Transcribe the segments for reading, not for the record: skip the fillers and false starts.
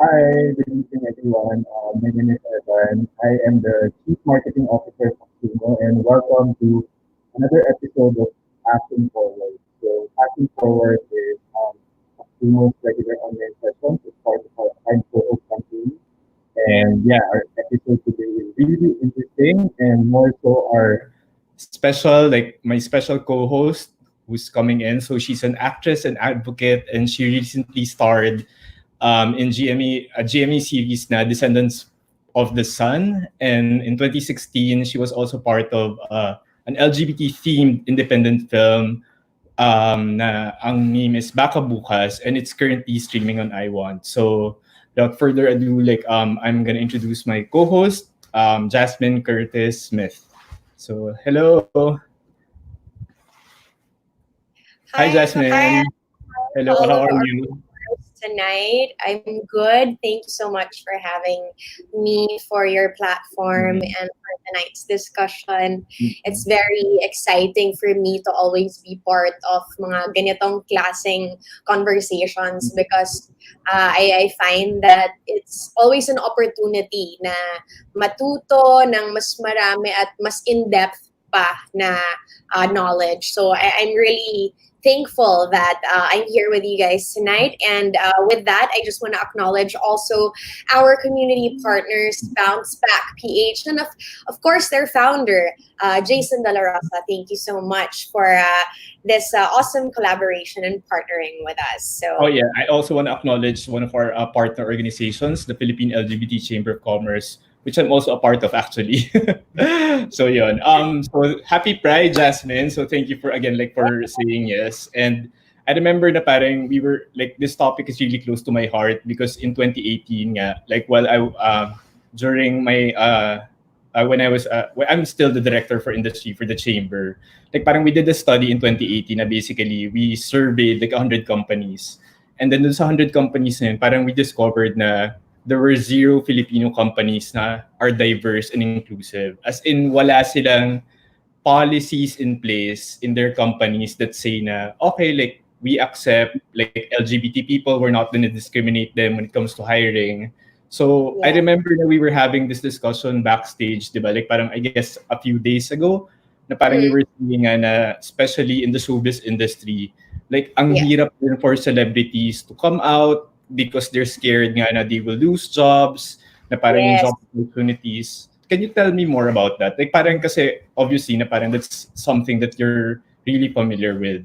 Hi, good evening everyone. My name is Evan. I am the Chief Marketing Officer of Taxumo and welcome to another episode of Passing Forward. So Passing Forward is Taxumo's regular online sessions. It's part of our Time Forward campaign. And yeah, our episode today is really interesting and more so our special, like my special co-host who's coming in. So she's an actress and advocate and she recently starred in a GME series na Descendants of the Sun. And in 2016, she was also part of an LGBT-themed independent film na ang name is Baka Bukas and it's currently streaming on iWant. So without further ado, I'm gonna introduce my co-host, Jasmine Curtis Smith. So hello. Hi Hi, Jasmine. to Hello, all how of are our you? viewers tonight. I'm good. Thank you so much for having me for your platform Mhm. and for tonight's discussion. It's Mhm. very exciting for me to always be part of mga ganitong klaseng conversations because I find that it's always an opportunity na matuto ng mas marami at mas in-depth pa na knowledge. So I'm really thankful that I'm here with you guys tonight. And with that, I just want to acknowledge also our community partners, Bounce Back PH, and of course their founder, Jason De La Rosa. Thank you so much for this awesome collaboration and partnering with us. Oh So yeah, I also want to acknowledge one of our partner organizations, the Philippine LGBT Chamber of Commerce, which I'm also a part of actually. So yun. So happy Pride, Jasmine. So thank you for again for saying yes. And I remember na parang we were like this topic is really close to my heart because in 2018 nga, like while I during my when I was I'm still the director for industry for the chamber. Like parang we did a study in 2018 na basically we surveyed like 100 companies. And then dun sa 100 companies na yun, parang we discovered na there were zero Filipino companies na are diverse and inclusive. As in, wala silang policies in place in their companies that say na, okay, like, we accept like LGBT people, we're not going to discriminate them when it comes to hiring. So I yeah, remember that we were having this discussion backstage, di ba? Like parang I guess a few days ago, na parang we mm, were seeing nga na especially in the showbiz industry, like ang yeah. hirap din for celebrities to come out because they're scared nga na they will lose jobs, na parang yung Yes. job opportunities. Can you tell me more about that? Like parang kasi obviously na parang that's something that you're really familiar with.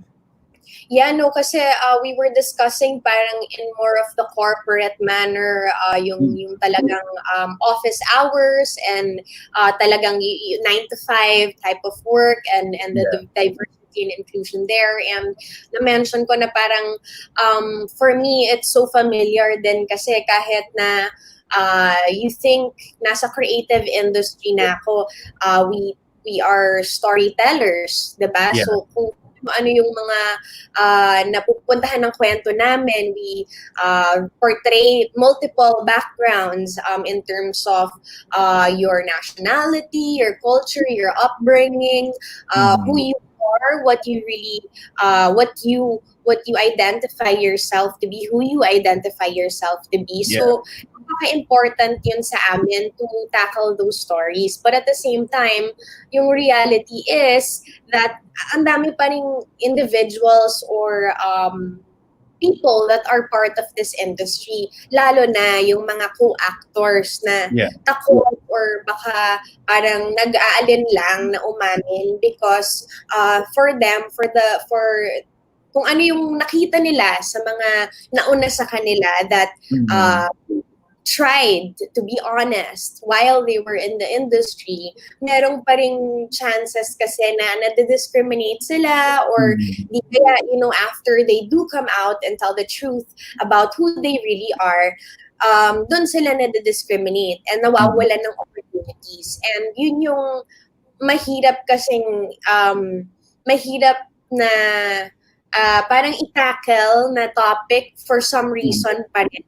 Yeah, no, kasi we were discussing parang in more of the corporate manner, Mm. yung talagang office hours and talagang 9 to 5 type of work and Yeah. the diversity and inclusion there. And na-mention ko na parang for me, it's so familiar din kasi kahit na you think nasa creative industry na ako, we are storytellers, 'di ba? Yeah. So kung ano yung mga napupuntahan ng kwento namin. We portray multiple backgrounds in terms of your nationality, your culture, your upbringing, who Mm. you are, what you really, what you identify yourself to be, who you identify yourself to be. Yeah. So, napaka-important yun sa amin to tackle those stories. But at the same time, yung reality is that ang dami pa ring individuals or people that are part of this industry, lalo na yung mga co-actors na Yeah. takot or baka parang nag-aalin lang na umamin because for them, for kung ano yung nakita nila sa mga nauna sa kanila that Mm. uh, tried to be honest while they were in the industry, merong pa ring chances kasi na nade-discriminate sila or Mm. di kaya, after they do come out and tell the truth about who they really are, doon sila nade-discriminate and Mm. nawawalan ng opportunities. And yun yung mahirap kasing, mahirap na parang i-tackle na topic for some Mm. reason pa rin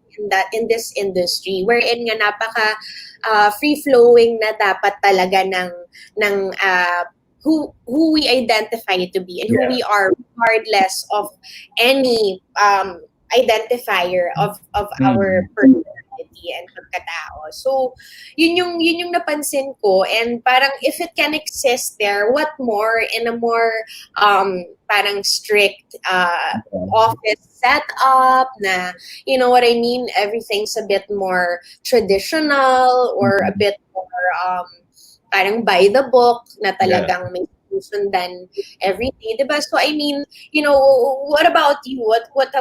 in this industry wherein nga napaka free flowing na dapat talaga ng who we identify to be and who Yeah. we are regardless of any identifier of our Mm. personality. personality and pagkatao. So, yun yung napansin ko, and parang if it can exist there, what more in a more parang strict office setup na, you know what I mean, everything's a bit more traditional or a bit more parang by the book na Yeah. talagang may susundan every day, diba? So I mean, you know, what about you? What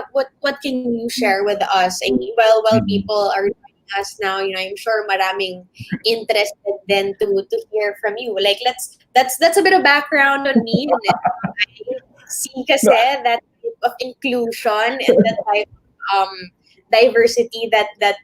can you share with us? I mean, while Mm. people are joining us now, you know, I'm sure maraming interested then to hear from you. Like that's a bit of background on me, and I see kasi No, that type of inclusion and that type of diversity that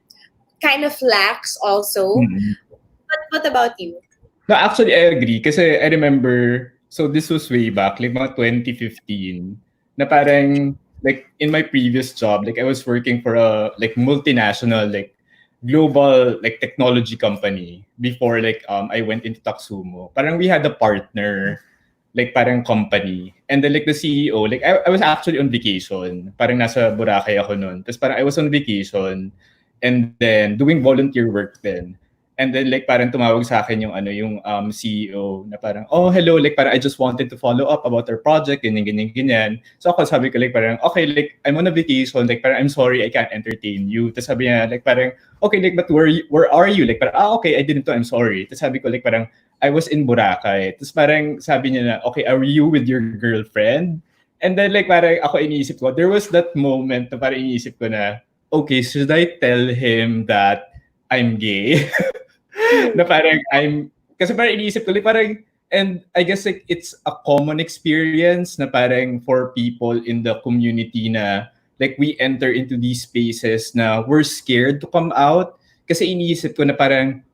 kind of lacks also. mm. But what about you? No, actually, I agree. Kasi I remember, so this was way back, like mga 2015, na parang, like, in my previous job, like, I was working for a, like, multinational, like, global, like, technology company before, like, I went into Taxumo. Parang we had a partner, like, parang company. And then, like, the CEO, like, I was actually on vacation. Parang nasa Boracay ako noon. Tapos parang I was on vacation and then doing volunteer work then. And then like parang tumawag sa akin yung ano yung CEO na parang hello, like parang I just wanted to follow up about our project ganyan ganyan ganyan. So ako sabi ko like parang okay, like I'm on a vacation, like parang I'm sorry I can't entertain you. Tapos sabi niya like parang okay, like but where are you? Like parang okay, I didn't know, I'm sorry. Tapos sabi ko like parang I was in Boracay. Tapos parang sabi niya na okay, are you with your girlfriend? And then like parang ako iniisip ko, there was that moment na parang iniisip ko na okay, should I tell him that I'm gay? Hmm. Na parang kasi parang iniisip ko, like parang, and I guess like it's a common experience na parang for people in the community na like we enter into these spaces na we're scared to come out. Kasi iniisip ko na parang,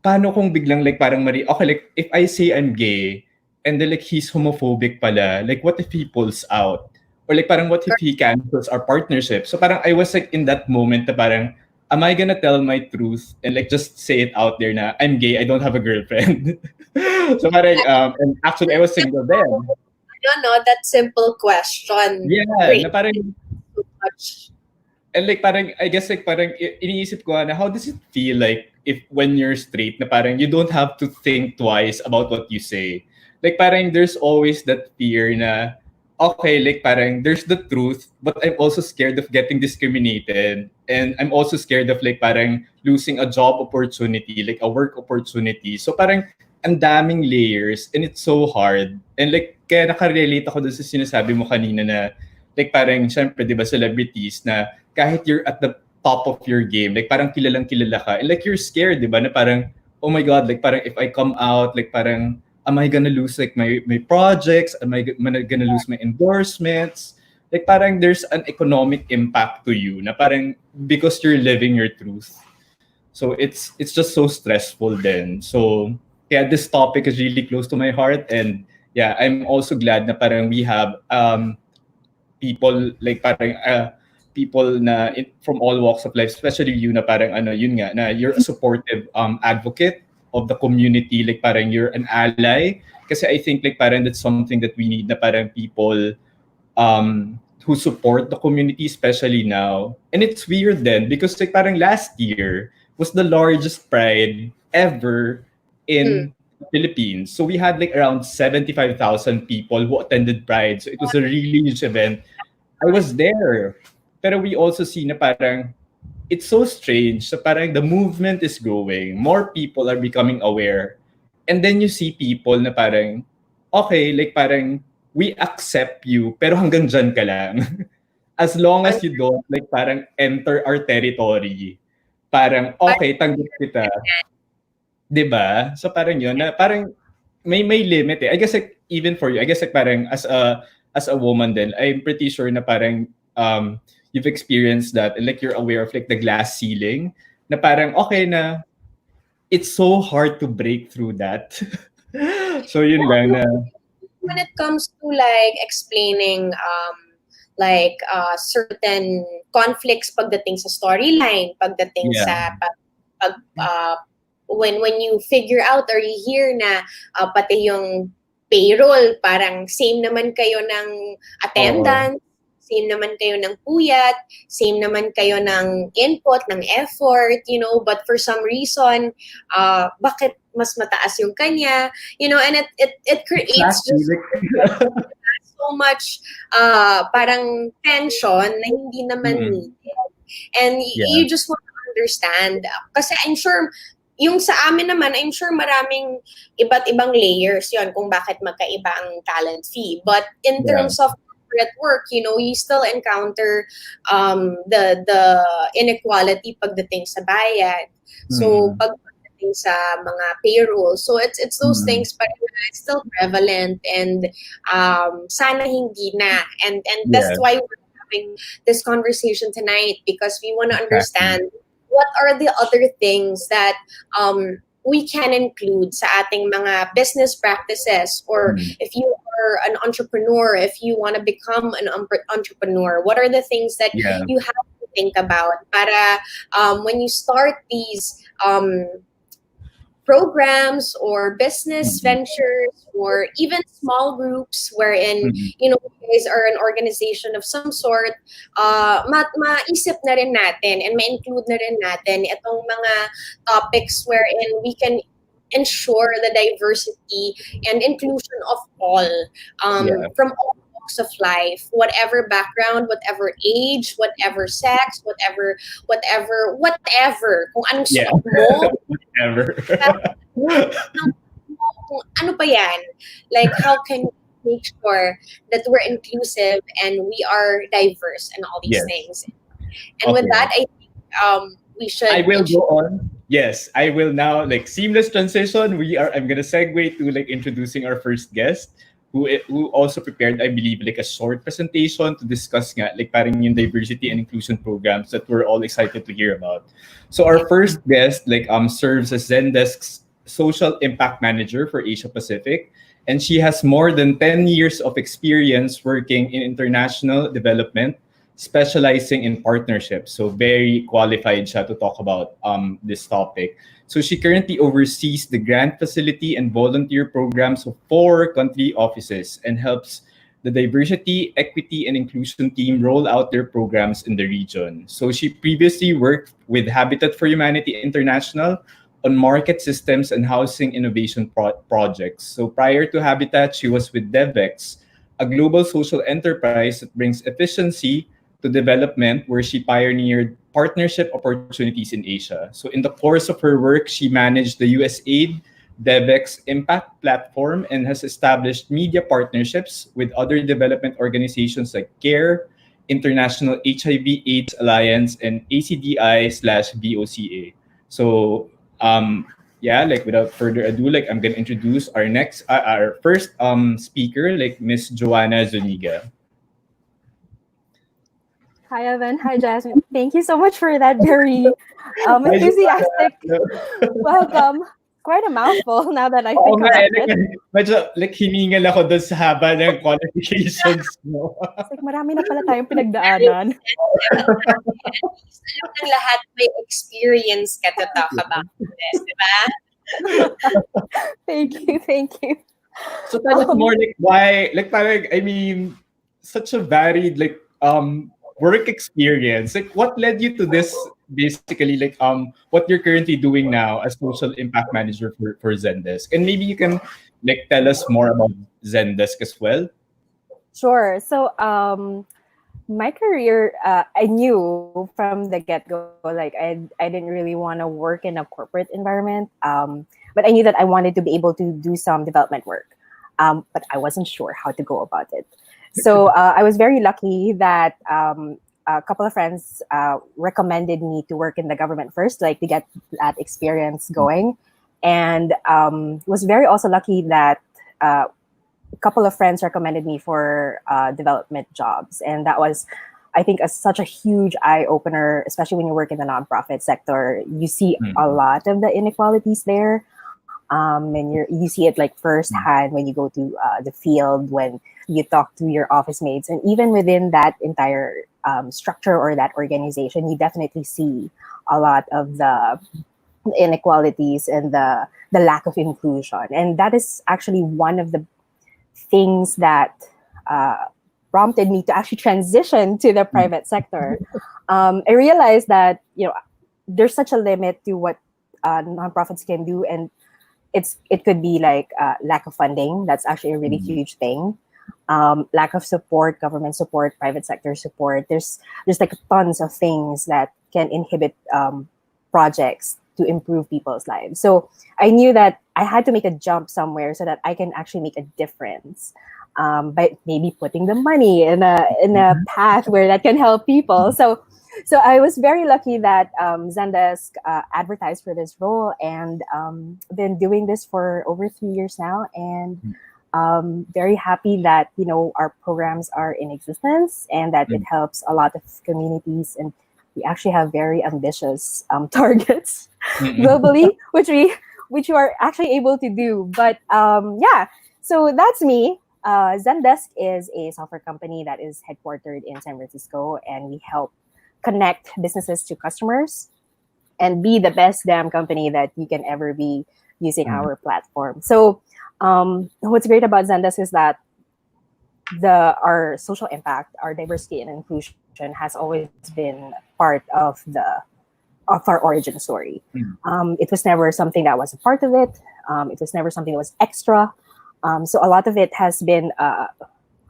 paano kung biglang like parang okay, like if I say I'm gay and then like he's homophobic pala, like what if he pulls out? Or like parang what if he cancels our partnership? So parang I was like in that moment na parang, am I gonna tell my truth and like just say it out there na I'm gay, I don't have a girlfriend? So parang, and actually I was single then. No, that simple question Yeah, na breaks parang, so much. and like parang I guess like parang iniisip ko na how does it feel like if when you're straight na parang you don't have to think twice about what you say. Like parang there's always that fear na okay, like parang there's the truth but I'm also scared of getting discriminated and I'm also scared of like parang losing a job opportunity, like a work opportunity. So parang ang daming layers and it's so hard. And like kaya nakarelate ako dun sa sinasabi mo kanina na like parang syempre 'di ba celebrities na kahit you're at the top of your game, like parang kilalang kilala ka, and like you're scared, di ba? Na parang, oh my God, like parang if I come out, like parang, am I gonna lose like my projects? Am I gonna lose my endorsements? Like parang there's an economic impact to you na parang because you're living your truth. So it's just so stressful then. So yeah, this topic is really close to my heart, and yeah, I'm also glad na parang we have people like parang people na from all walks of life, especially you na parang ano yun nga na you're a supportive advocate of the community, like parang you're an ally. Kasi I think like parang that's something that we need na parang people who support the community, especially now. And it's weird then because like parang last year was the largest pride ever Hmm. in the Philippines. So we had like around 75,000 people who attended Pride. So it was a really huge event. I was there. Pero we also see na parang it's so strange. So parang the movement is growing. More people are becoming aware. And then you see people na parang, okay, like parang we accept you, pero hanggang dyan ka lang. As long as you don't like parang enter our territory, parang okay, tanggap kita. 'Di ba? So parang yun na parang may limit eh. I guess like even for you, I guess like parang as a woman then, I'm pretty sure na parang you've experienced that and like you're aware of like the glass ceiling na parang okay na it's so hard to break through that. So yun lang na When it comes to like explaining like certain conflicts pagdating sa storyline, pagdating yeah. sa pag when you figure out or you hear na pati yung payroll parang same naman kayo ng Oo. attendance, same naman kayo ng puyat, same naman kayo ng input, ng effort, but for some reason, bakit mas mataas yung kanya, and it creates Exactly. just so much parang tension na hindi naman Mm. needed. And Yeah. you just want to understand. Kasi I'm sure, yung sa amin naman, I'm sure maraming iba't ibang layers yon kung bakit magkaiba ang talent fee. But in Yeah. terms of corporate work, you still encounter the inequality pagdating sa bayad. So, Mm. pagdating sa mga payroll. So, it's those Mm. things, but it's still prevalent and sana hindi na. And that's Yeah. why we're having this conversation tonight because we want to Exactly. understand what are the other things that we can include sa ating mga business practices, or Mm. if you are an entrepreneur, if you want to become an entrepreneur, what are the things that Yeah. you have to think about para when you start these programs or business Mm. ventures or even small groups wherein Mm. you guys are an organization of some sort, maisip na rin natin and ma-include na rin natin itong mga topics wherein we can ensure the diversity and inclusion of all, Yeah. from all walks of life, whatever background, whatever age, whatever sex, whatever kung anong Yeah. suot mo, Whatever. kung ano pa yan. Like, how can we make sure that we're inclusive and we are diverse and all these Yes. things. And with Okay. that, I think we should I will go on. Yes, I will now, like, seamless transition. I'm gonna segue to like introducing our first guest, who also prepared, I believe, like a short presentation to discuss nga like parang yung diversity and inclusion programs that we're all excited to hear about. So our first guest like serves as Zendesk's social impact manager for Asia Pacific, and she has more than 10 years of experience working in international development, specializing in partnerships. So very qualified siya to talk about this topic. So she currently oversees the grant facility and volunteer programs of 4 country offices and helps the diversity, equity, and inclusion team roll out their programs in the region. So she previously worked with Habitat for Humanity International on market systems and housing innovation projects. So prior to Habitat, she was with DevEx, a global social enterprise that brings efficiency to development, where she pioneered partnership opportunities in Asia. So in the course of her work, she managed the USAID DevEx Impact platform and has established media partnerships with other development organizations like CARE, International HIV/AIDS Alliance, and ACDI/BOCA. So yeah, like without further ado, like I'm gonna introduce our first speaker, like Miss Joanna Zuniga. Hi, Evan. Hi, Jasmine. Thank you so much for that very Hi, enthusiastic Joanna. welcome. Quite a mouthful now that I Oo think nga about eh, it. medyo like hiningal ako doon sa haba ng qualifications mo. It's like marami na pala tayong pinagdaanan. alam ng lahat may experience ka to talk about this, di ba? Thank you, thank you. So tell us more like why, like parang, I mean, such a varied like work experience. Like what led you to this basically like what you're currently doing now as social impact manager for Zendesk? And maybe you can like tell us more about Zendesk as well. Sure. So, my career, I knew from the get-go, like I didn't really want to work in a corporate environment. But I knew that I wanted to be able to do some development work. But I wasn't sure how to go about it. So I was very lucky that a couple of friends recommended me to work in the government first, like to get that experience going. And was very also lucky that a couple of friends recommended me for development jobs. And that was, I think, such a huge eye opener, especially when you work in the nonprofit sector. You see a lot of the inequalities there. And you see it like firsthand when you go to the field, when you talk to your office mates, and even within that entire structure or that organization, you definitely see a lot of the inequalities and the lack of inclusion. And that is actually one of the things that prompted me to actually transition to the private sector. I realized that there's such a limit to what nonprofits can do, and it could be like lack of funding. That's actually a really huge thing. Lack of support, government support, private sector support. There's like tons of things that can inhibit projects to improve people's lives. So I knew that I had to make a jump somewhere so that I can actually make a difference by maybe putting the money in a path where that can help people. So I was very lucky that Zendesk advertised for this role, and been doing this for over 3 years now, and very happy that our programs are in existence and that it helps a lot of communities, and we actually have very ambitious targets globally, which we are actually able to do. But yeah, so that's me. Zendesk is a software company that is headquartered in San Francisco, and we help connect businesses to customers and be the best damn company that you can ever be using our platform. So what's great about Zendesk is that our social impact, our diversity and inclusion has always been part of our origin story. It was never something that was a part of it. It was never something that was extra. So a lot of it has been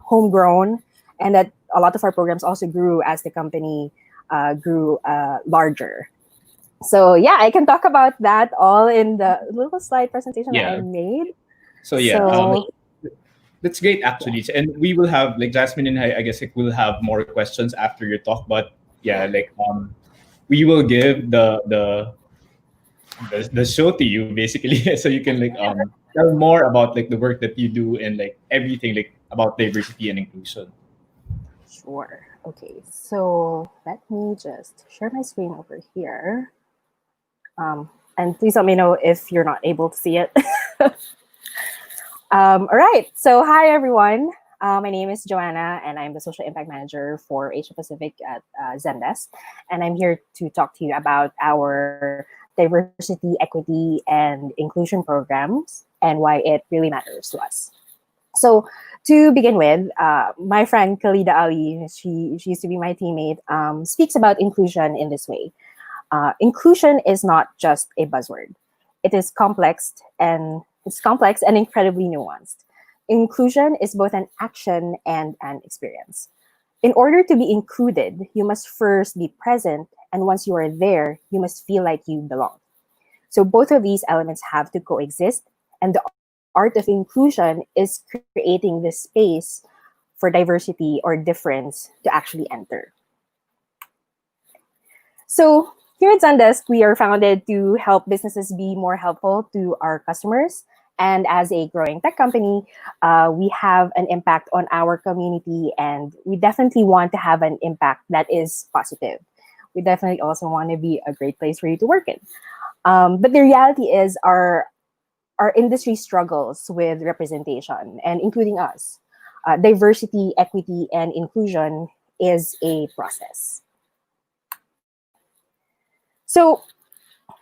homegrown, and that a lot of our programs also grew as the company grew larger. So yeah, I can talk about that all in the little slide presentation that I made. So yeah, that's great actually. And we will have like Jasmine and I guess like we'll have more questions after your talk. But yeah, like we will give the show to you basically, so you can like tell more about like the work that you do and like everything like about diversity and inclusion. Sure. Okay, so let me just share my screen over here. And please let me know if you're not able to see it. All right. So hi, everyone. My name is Joanna, and I'm the Social Impact Manager for Asia Pacific at Zendesk. And I'm here to talk to you about our diversity, equity, and inclusion programs and why it really matters to us. So to begin with, my friend Khalida Ali, she used to be my teammate, speaks about inclusion in this way. Inclusion is not just a buzzword. It is complex and incredibly nuanced. Inclusion is both an action and an experience. In order to be included, you must first be present, and once you are there, you must feel like you belong. So both of these elements have to coexist, and the art of inclusion is creating this space for diversity or difference to actually enter. So here at Zendesk, we are founded to help businesses be more helpful to our customers. And as a growing tech company, we have an impact on our community, and we definitely want to have an impact that is positive. We definitely also want to be a great place for you to work in. But the reality is our industry struggles with representation, and including us. Diversity, equity, and inclusion is a process. So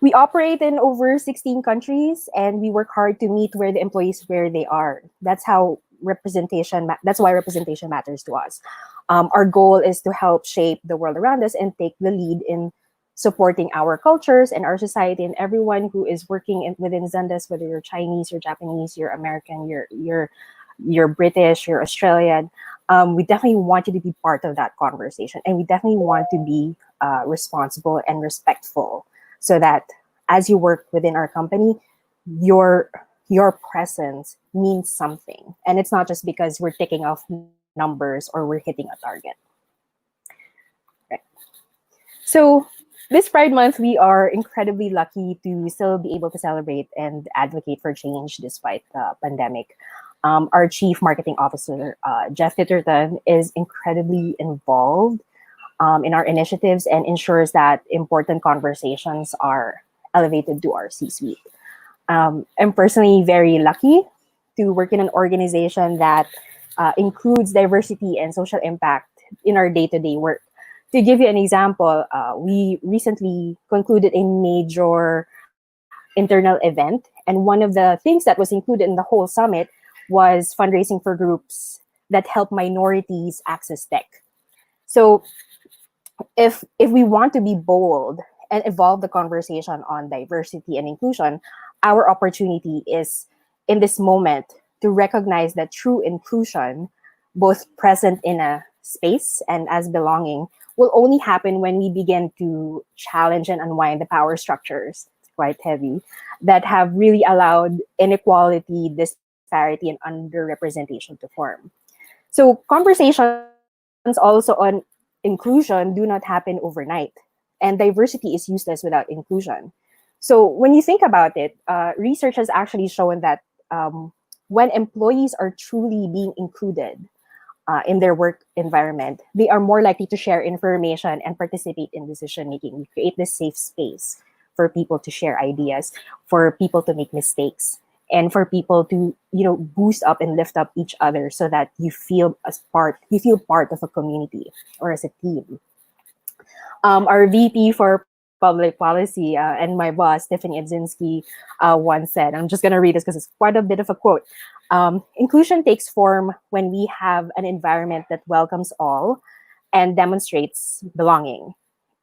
we operate in over 16 countries, and we work hard to meet where the employees where they are. That's why representation matters to us. Our goal is to help shape the world around us and take the lead in supporting our cultures and our society, and everyone who is working within Zendesk, whether you're Chinese, you're Japanese, you're American, you're British, you're Australian. We definitely want you to be part of that conversation, and we definitely want to be responsible and respectful, so that as you work within our company, your presence means something, and it's not just because we're ticking off numbers or we're hitting a target. Right. So this Pride Month, we are incredibly lucky to still be able to celebrate and advocate for change despite the pandemic. Our Chief Marketing Officer, Jeff Titterton, is incredibly involved in our initiatives and ensures that important conversations are elevated to our C-suite. I'm personally very lucky to work in an organization that includes diversity and social impact in our day-to-day work. To give you an example, we recently concluded a major internal event, and one of the things that was included in the whole summit was fundraising for groups that help minorities access tech. So if we want to be bold and evolve the conversation on diversity and inclusion, our opportunity is in this moment to recognize that true inclusion, both present in a space and as belonging, will only happen when we begin to challenge and unwind the power structures, it's quite heavy, that have really allowed inequality, disparity, and underrepresentation to form. So conversations also on inclusion do not happen overnight, and diversity is useless without inclusion. So when you think about it, research has actually shown that when employees are truly being included in their work environment, they are more likely to share information and participate in decision making. We create this safe space for people to share ideas, for people to make mistakes, and for people to boost up and lift up each other, so that you feel part of a community or as a team. Our VP for public policy and my boss, Tiffany Edzinski, once said, I'm just going to read this because it's quite a bit of a quote. Inclusion takes form when we have an environment that welcomes all and demonstrates belonging.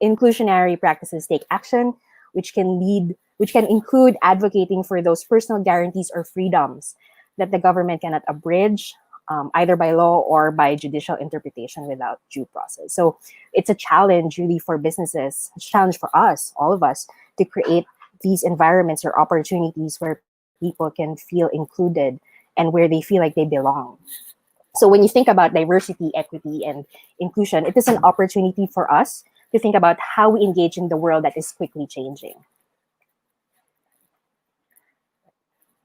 Inclusionary practices take action, which can include advocating for those personal guarantees or freedoms that the government cannot abridge, either by law or by judicial interpretation without due process. So it's a challenge really for businesses, it's a challenge for us, all of us, to create these environments or opportunities where people can feel included and where they feel like they belong. So when you think about diversity, equity, and inclusion, it is an opportunity for us to think about how we engage in the world that is quickly changing.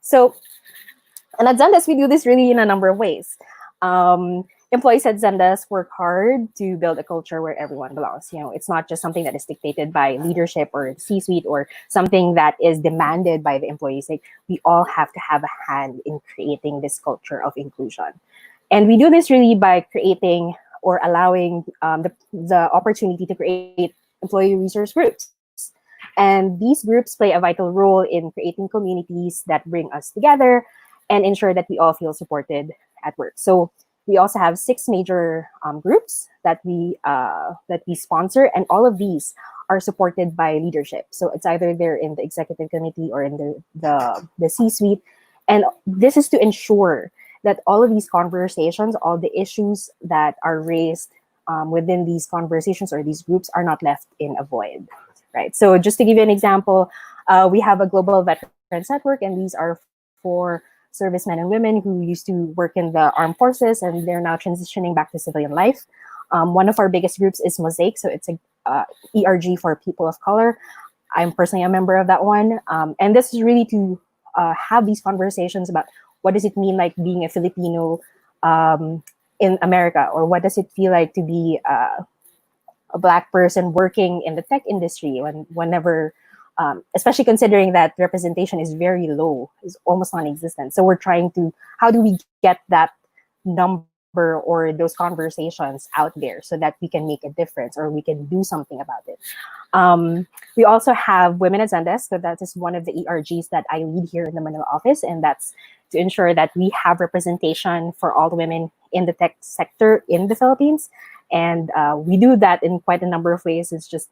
So, and at Zendesk, we do this really in a number of ways. Employees at Zendesk work hard to build a culture where everyone belongs. It's not just something that is dictated by leadership or C-suite or something that is demanded by the employees. Like, we all have to have a hand in creating this culture of inclusion. And we do this really by creating or allowing the opportunity to create employee resource groups. And these groups play a vital role in creating communities that bring us together and ensure that we all feel supported at work. So we also have 6 major groups that we sponsor, and all of these are supported by leadership. So it's either they're in the executive committee or in the C-suite, and this is to ensure that all of these conversations, all the issues that are raised within these conversations or these groups are not left in a void, right? So just to give you an example, we have a global veterans network, and these are for servicemen and women who used to work in the armed forces and they're now transitioning back to civilian life. One of our biggest groups is Mosaic, so it's a ERG for people of color. I'm personally a member of that one, and this is really to have these conversations about what does it mean like being a Filipino in America, or what does it feel like to be a Black person working in the tech industry whenever especially considering that representation is very low, is almost non-existent. So we're trying to, how do we get that number or those conversations out there so that we can make a difference or we can do something about it. We also have Women at Zendesk, so that is one of the ERGs that I lead here in the Manila office, and that's to ensure that we have representation for all the women in the tech sector in the Philippines. And we do that in quite a number of ways. It's just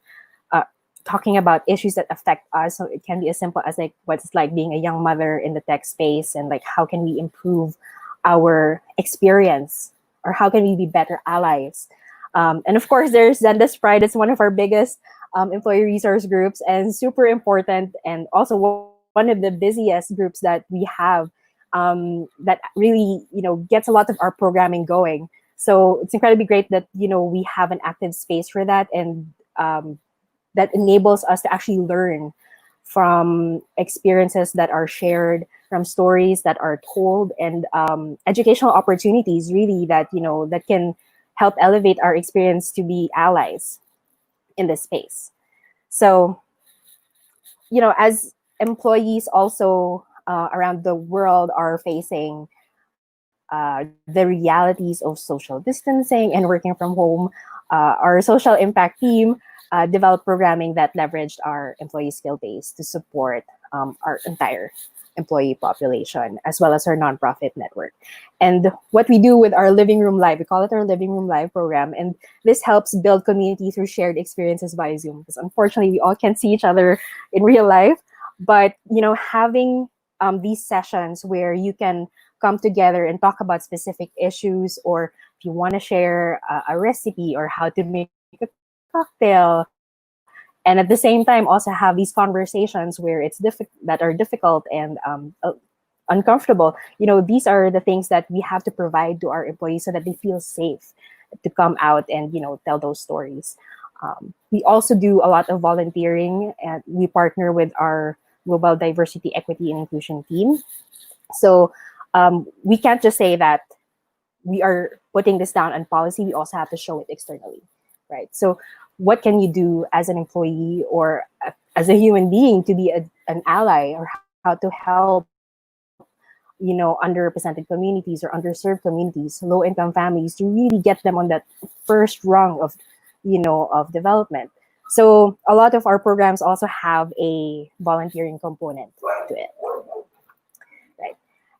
talking about issues that affect us. So it can be as simple as like what it's like being a young mother in the tech space, and like how can we improve our experience, or how can we be better allies. And of course, there's Zendesk Pride. It's one of our biggest employee resource groups and super important, and also one of the busiest groups that we have that really gets a lot of our programming going. So it's incredibly great that we have an active space for that, and that enables us to actually learn from experiences that are shared, from stories that are told, and educational opportunities really that that can help elevate our experience to be allies in this space. So as employees also around the world are facing the realities of social distancing and working from home, our social impact team developed programming that leveraged our employee skill base to support our entire employee population, as well as our nonprofit network. And what we do with our Living Room Live, we call it our Living Room Live program. And this helps build community through shared experiences via Zoom. Because unfortunately, we all can't see each other in real life. But, having these sessions where you can come together and talk about specific issues, or if you want to share a recipe or how to make a cocktail, and at the same time also have these conversations where that are difficult and uncomfortable. These are the things that we have to provide to our employees so that they feel safe to come out and tell those stories. We also do a lot of volunteering, and we partner with our global diversity, equity, and inclusion team. So we can't just say that we are putting this down on policy. We also have to show it externally, right? So what can you do as an employee or as a human being to be an ally, or how to help underrepresented communities or underserved communities, low income families, to really get them on that first rung of of development. So a lot of our programs also have a volunteering component to it, right?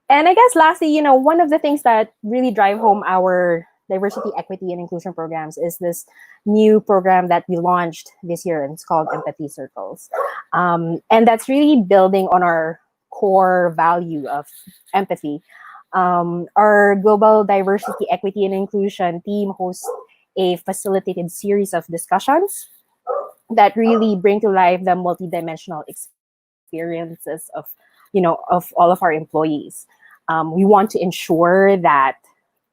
And I guess lastly, one of the things that really drive home our diversity, equity, and inclusion programs is this new program that we launched this year, and it's called Empathy Circles. And that's really building on our core value of empathy. Our global diversity, equity, and inclusion team hosts a facilitated series of discussions that really bring to life the multidimensional experiences of all of our employees. We want to ensure that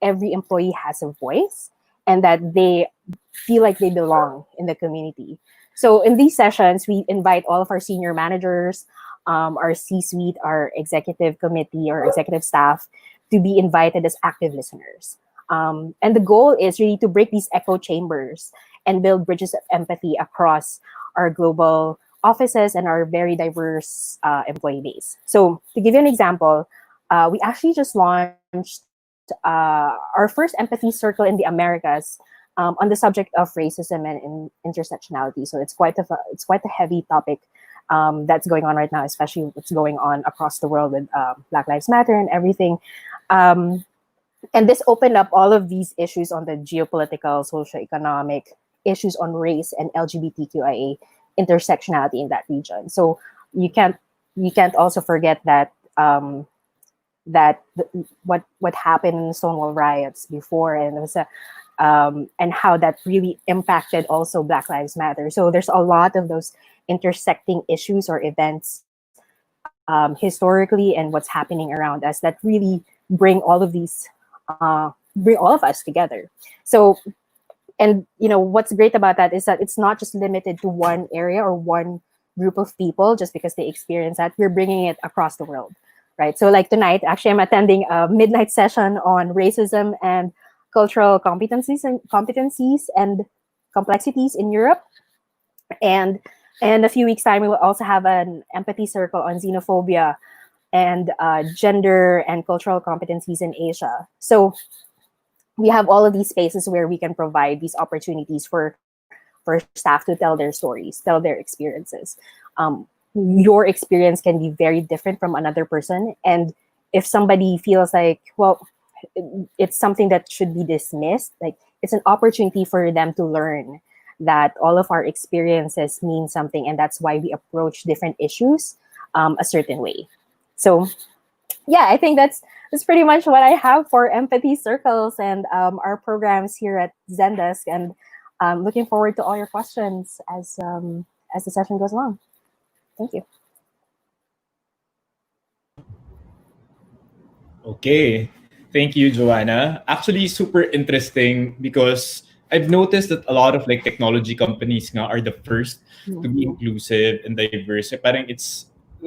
every employee has a voice and that they feel like they belong in the community. So in these sessions, we invite all of our senior managers, our C-suite, our executive committee, our executive staff to be invited as active listeners. And the goal is really to break these echo chambers and build bridges of empathy across our global offices and our very diverse employee base. So to give you an example, we actually just launched our first empathy circle in the Americas on the subject of racism and intersectionality. So it's quite a heavy topic that's going on right now, especially what's going on across the world with Black Lives Matter and everything. And this opened up all of these issues on the geopolitical, socioeconomic issues on race and LGBTQIA intersectionality in that region. So you can't also forget that what happened in the Stonewall riots before, and it was and how that really impacted also Black Lives Matter. So there's a lot of those intersecting issues or events historically and what's happening around us that really bring all of these bring all of us together. So, and what's great about that is that it's not just limited to one area or one group of people just because they experience that. We're bringing it across the world, right? So like tonight, actually, I'm attending a midnight session on racism and cultural competencies and complexities in Europe. And in a few weeks' time, we will also have an empathy circle on xenophobia and gender and cultural competencies in Asia. So we have all of these spaces where we can provide these opportunities for staff to tell their stories, tell their experiences. Your experience can be very different from another person. And if somebody feels like, well, it's something that should be dismissed, like it's an opportunity for them to learn that all of our experiences mean something. And that's why we approach different issues a certain way. So yeah, I think that's pretty much what I have for empathy circles and our programs here at Zendesk. And looking forward to all your questions as the session goes along. Thank you. Okay. Thank you, Joanna. Actually, super interesting because I've noticed that a lot of like technology companies nga are the first to be inclusive and diverse. Eh, parang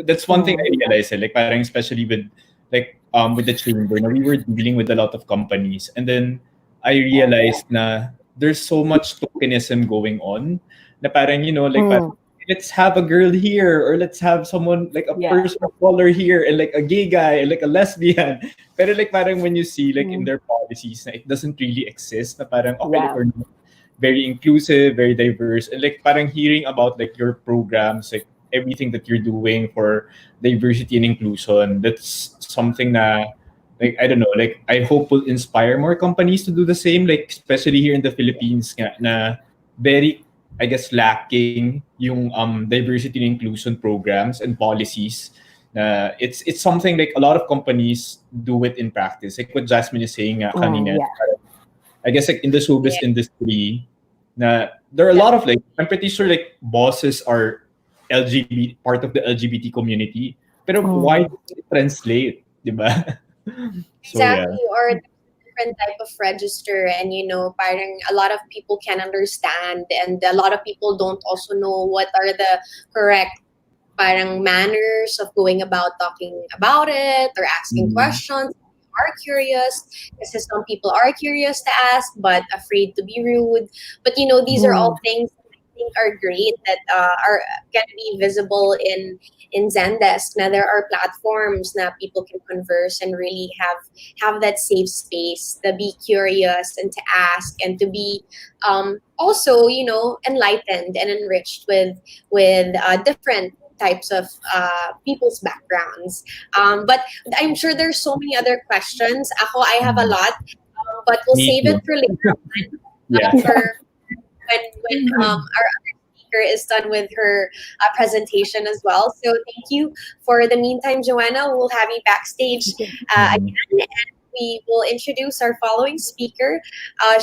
that's one thing I realized. Eh, like parang especially with the chamber, na we were dealing with a lot of companies, and then I realized na there's so much tokenism going on. Na parang like parang, let's have a girl here, or let's have someone like a Yeah. person of color here, and like a gay guy, and like a lesbian. Pero like parang when you see like in their policies na it doesn't really exist, na parang okay, like Yeah. we're not very inclusive, very diverse, and like parang hearing about like your programs, like everything that you're doing for diversity and inclusion. That's something na, like, I don't know, like, I hope will inspire more companies to do the same, like, especially here in the Philippines nga, na very, I guess, lacking yung diversity and inclusion programs and policies. It's something like a lot of companies do it in practice. Like what Jasmine is saying nga Oh, kanina, yeah. I guess like in the showbiz Yeah. industry, na there are a lot of like, I'm pretty sure like bosses are LGBT, part of the LGBT community. Pero why Mm. does it translate, di ba? So yeah. Exactly. Or different type of register, and parang a lot of people can understand, and a lot of people don't also know what are the correct parang manners of going about talking about it or asking Mm. questions. Are curious, because some people are curious to ask but afraid to be rude. But these are all Mm. things that I think are great, that are can be visible in Zendesk. Now there are platforms that people can converse and really have that safe space to be curious and to ask and to be also enlightened and enriched with different types of people's backgrounds. But I'm sure there's so many other questions. Ako, I have a Mm. lot, but we'll Me save it too. for later Yeah. for when our other speaker is done with her presentation as well. So thank you. For the meantime, Joanna, we'll have you backstage Mm. again, and we will introduce our following speaker.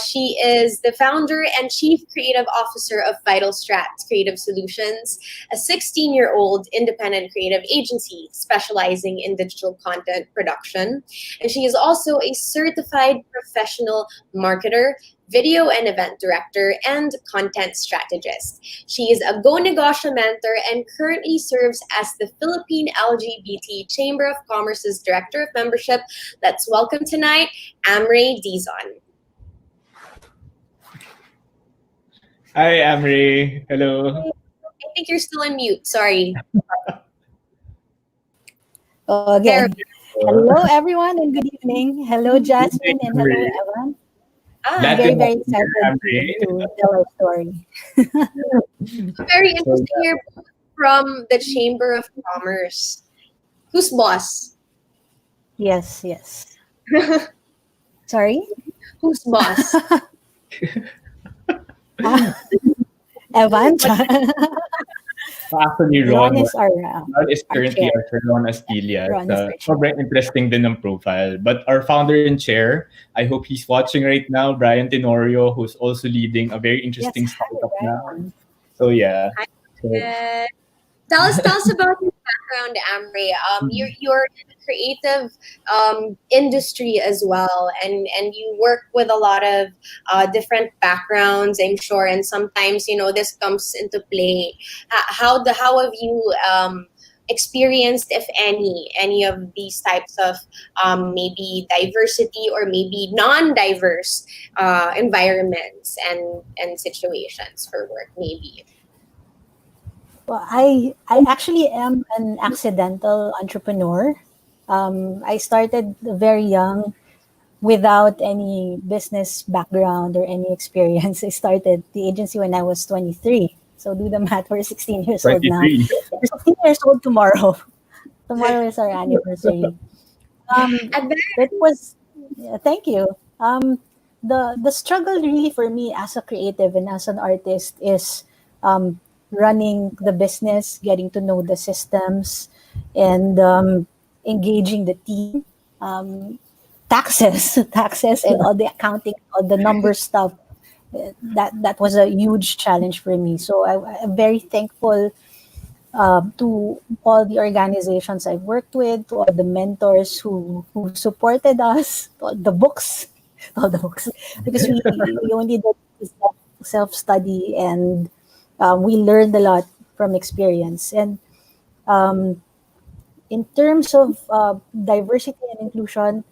She is the founder and chief creative officer of Vital Strats Creative Solutions, a 16-year-old independent creative agency specializing in digital content production. And she is also a certified professional marketer, video and event director, and content strategist. She is a Go Negosyo mentor and currently serves as the Philippine LGBT Chamber of Commerce's Director of Membership. Let's welcome tonight Amray Dizon. Hi, Amri. Hello. I think you're still on mute. Sorry. Oh, There. again. Hello, everyone, and good evening. Hello, Jasmine, and hello, Amri. Evan. I'm Glad Ah, to very, have very you here, excited Amri. to tell our story. very So interesting here from the Chamber of Commerce. Who's boss? Yes, yes. Sorry? Who's boss? Ah, Evan, actually, Ron is Ron is our currently chair. our chair, Ron Astilla. Ron is our chair. Sobrang interesting din ng profile. But our founder and chair, I hope he's watching right now, Brian Tenorio, who's also leading a very Yes, interesting hi, startup now. Brian. So yeah. Hi, So, tell us about your background, Amri. You're in the creative industry as well, and you work with a lot of different backgrounds, I'm sure, and sometimes this comes into play. How have you experienced, if any of these types of maybe diversity or maybe non-diverse environments and situations for work, maybe? Well, I actually am an accidental entrepreneur. I started very young without any business background or any experience. I started the agency when I was 23. So do the math, we're 16 years old now. 23. We're 16 years old tomorrow. Tomorrow is our anniversary. At It was, yeah, thank you. The struggle really for me as a creative and as an artist is running the business, getting to know the systems, and engaging the team. Taxes, taxes, and all the accounting, all the number stuff. That was a huge challenge for me. So I'm very thankful to all the organizations I've worked with, to all the mentors who supported us, to all the books, all the books, because we only did self study, and we learned a lot from experience. And um, in terms of diversity and inclusion,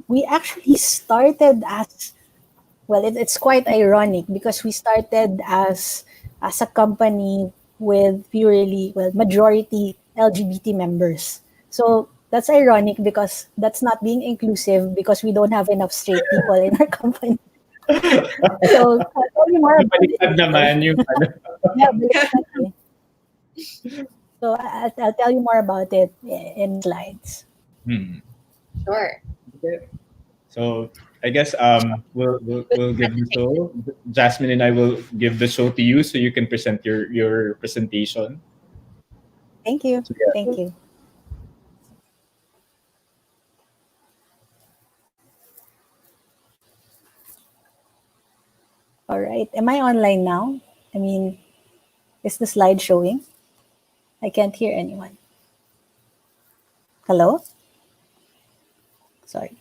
we actually started as well. It's quite ironic because we started as a company with purely, well, majority LGBT members. So that's ironic because that's not being inclusive because we don't have enough straight people in our company. So I'll tell you more about it. Baliktad naman yung ano. Yeah, baliktad eh. So I'll tell you more about it in slides. Hmm. Sure. Okay. So I guess we'll give the show. Jasmine and I will give the show to you so you can present your presentation. Thank you. So yeah. Thank you. All right. Am I online now? I mean, is the slide showing? I can't hear anyone. Hello? Sorry.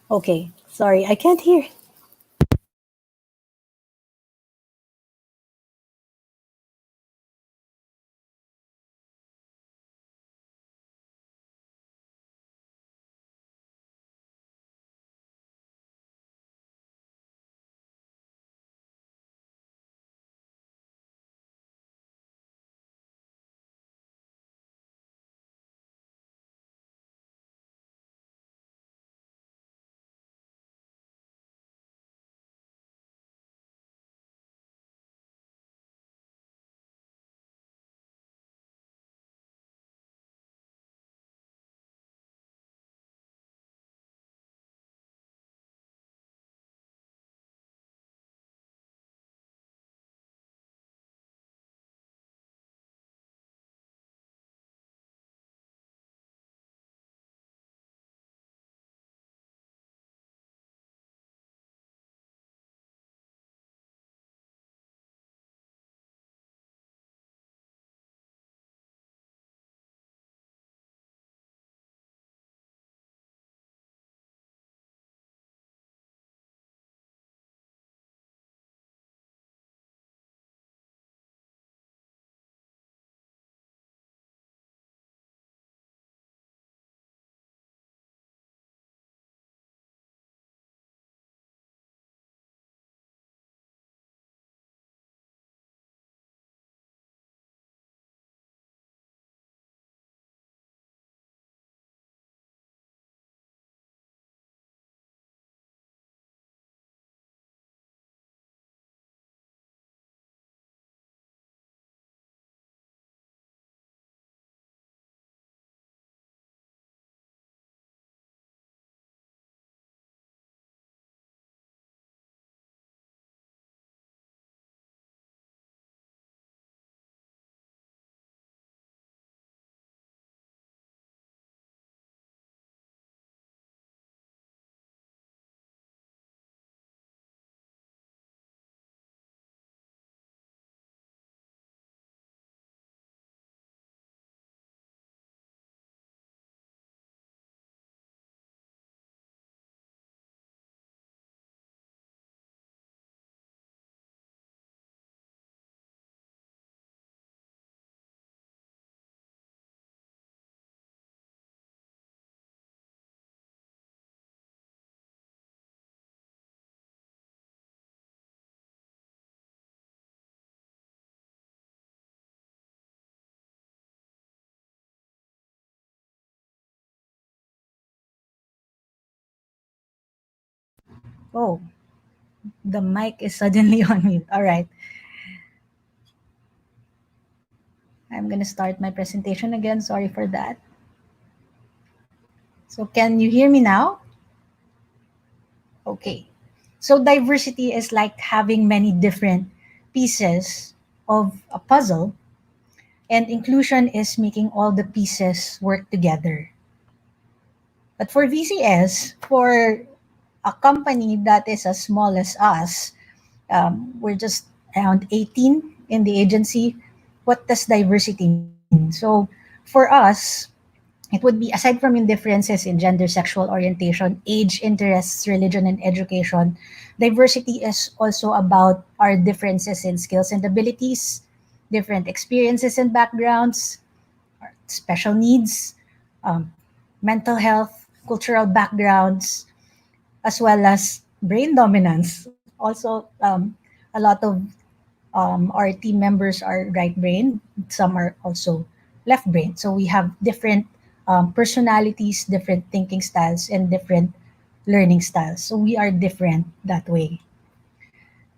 Okay. Sorry, I can't hear. Oh, the mic is suddenly on mute. All right. I'm going to start my presentation again. Sorry for that. So, can you hear me now? Okay. So, diversity is like having many different pieces of a puzzle, and inclusion is making all the pieces work together. But for VCS, for a company that is as small as us, we're just around 18 in the agency. What does diversity mean? So for us, it would be aside from indifferences in gender, sexual orientation, age, interests, religion, and education, diversity is also about our differences in skills and abilities, different experiences and backgrounds, special needs, um, mental health, cultural backgrounds, as well as brain dominance. Also, a lot of our team members are right brain, some are also left brain. So we have different personalities, different thinking styles, and different learning styles. So we are different that way.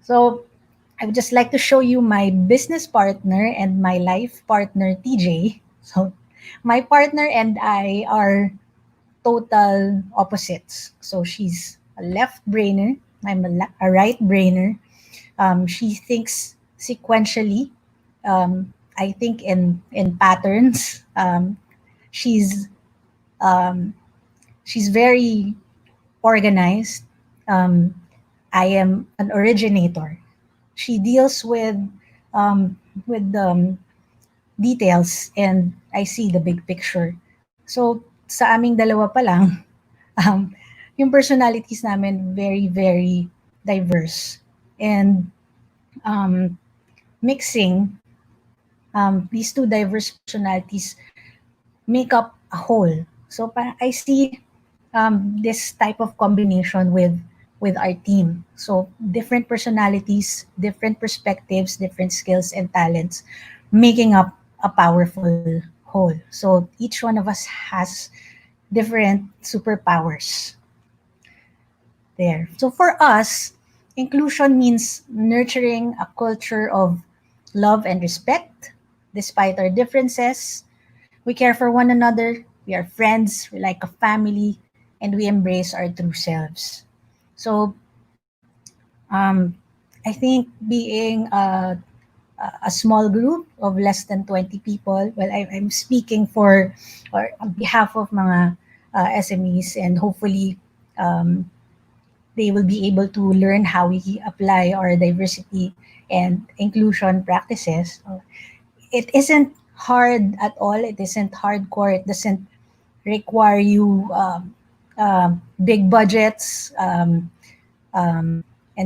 So I would just like to show you my business partner and my life partner, TJ. So my partner and I are total opposites. So she's a left brainer. I'm a right brainer. She thinks sequentially. I think in patterns. She's um, she's very organized. Um, I am an originator. She deals with details, and I see the big picture. So sa aming dalawa pa lang, um, yung personalities namin very, very diverse. And um, mixing these two diverse personalities make up a whole. So I see this type of combination with our team. So different personalities, different perspectives, different skills and talents, making up a powerful whole. So each one of us has different superpowers there. So for us, inclusion means nurturing a culture of love and respect despite our differences. We care for one another, we are friends, we like a family, and we embrace our true selves. So um, I think being a small group of less than 20 people, well, I'm speaking for or on behalf of mga SMEs, and hopefully um, they will be able to learn how we apply our diversity and inclusion practices. It isn't hard at all. It isn't hardcore. It doesn't require you big budgets and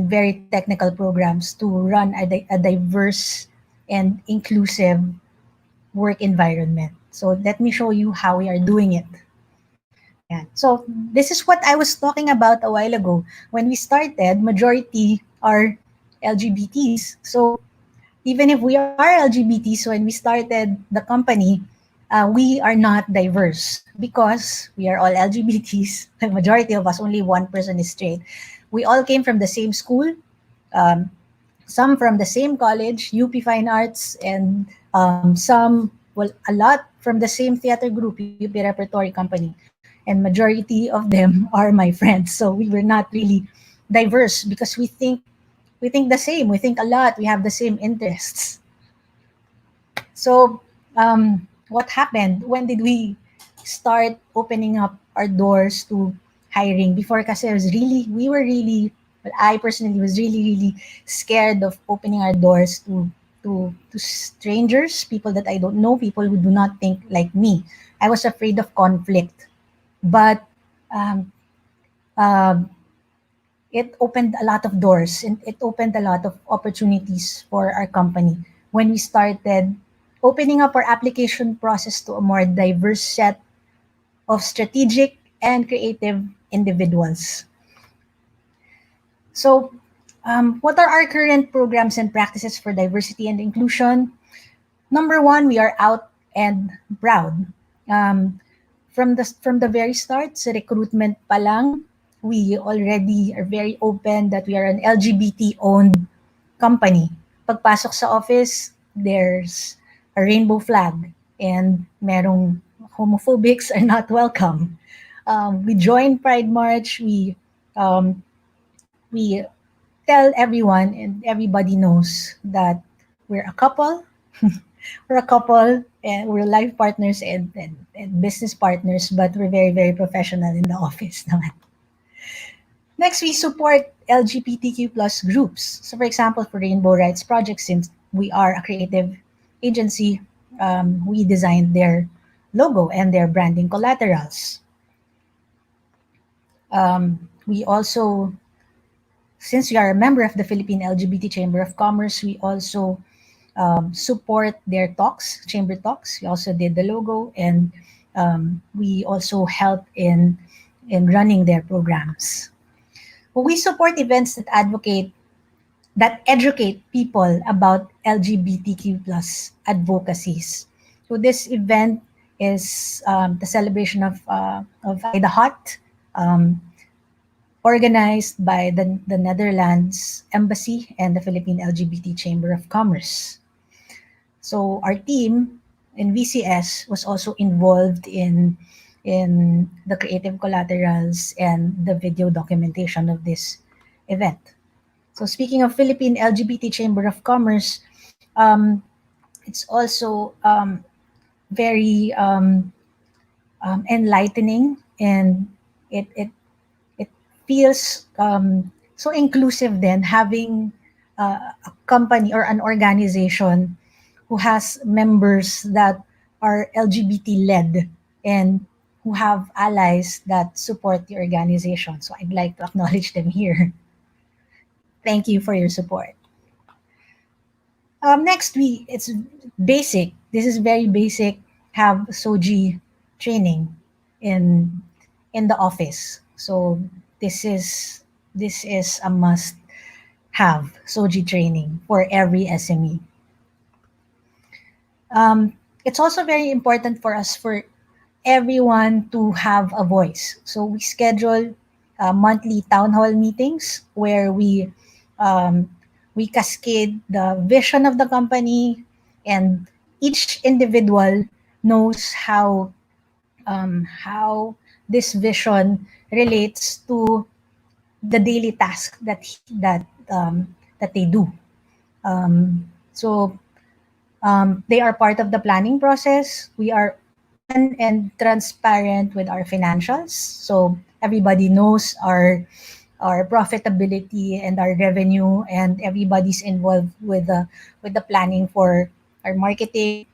very technical programs to run a diverse and inclusive work environment. So let me show you how we are doing it. Ayan. So this is what I was talking about a while ago. When we started, majority are LGBTs. So even if we are LGBTs, when we started the company, we are not diverse because we are all LGBTs. The majority of us, only one person is straight. We all came from the same school, um, some from the same college, UP Fine Arts, and some, well, a lot from the same theater group, UP Repertory Company. And majority of them are my friends. So we were not really diverse because we think the same. We think a lot. We have the same interests. So, what happened? When did we start opening up our doors to hiring? Before, kasi we were really, well, I personally was really, really scared of opening our doors to strangers, people that I don't know, people who do not think like me. I was afraid of conflict, but um, um, it opened a lot of doors and it opened a lot of opportunities for our company when we started opening up our application process to a more diverse set of strategic and creative individuals. So, what are our current programs and practices for diversity and inclusion? Number one, we are out and proud. Um, from the very start, sa recruitment pa lang, we already are very open that we are an LGBT-owned company. Pagpasok sa office, there's a rainbow flag and merong homophobics are not welcome. We join Pride March. Um, we tell everyone and everybody knows that we're a couple. We're a couple and we're life partners and business partners, but we're very, very professional in the office naman. Next, we support LGBTQ plus groups. So for example, for Rainbow Rights Project, since we are a creative agency, we designed their logo and their branding collaterals. We also, since we are a member of the Philippine LGBT Chamber of Commerce, we also support their talks, chamber talks. We also did the logo, and we also help in running their programs. Well, we support events that educate people about LGBTQ plus advocacies. So this event is the celebration of Ida Hot, um, organized by the Netherlands Embassy and the Philippine LGBT Chamber of Commerce. So our team in VCS was also involved in the creative collaterals and the video documentation of this event. So speaking of Philippine LGBT Chamber of Commerce, it's also very enlightening, and it it feels so inclusive then, having a company or an organization who has members that are LGBT led and who have allies that support the organization. So I'd like to acknowledge them here. Thank you for your support. Next, it's basic. This is very basic. Have Soji training in in the office. So this is this is a must have Soji training for every SME. It's also very important for us for everyone to have a voice. So we schedule monthly town hall meetings where um, we cascade the vision of the company, and each individual knows how this vision relates to the daily task that they do. So they are part of the planning process. We are open and transparent with our financials, so everybody knows our profitability and our revenue, and everybody's involved with the planning for our marketing,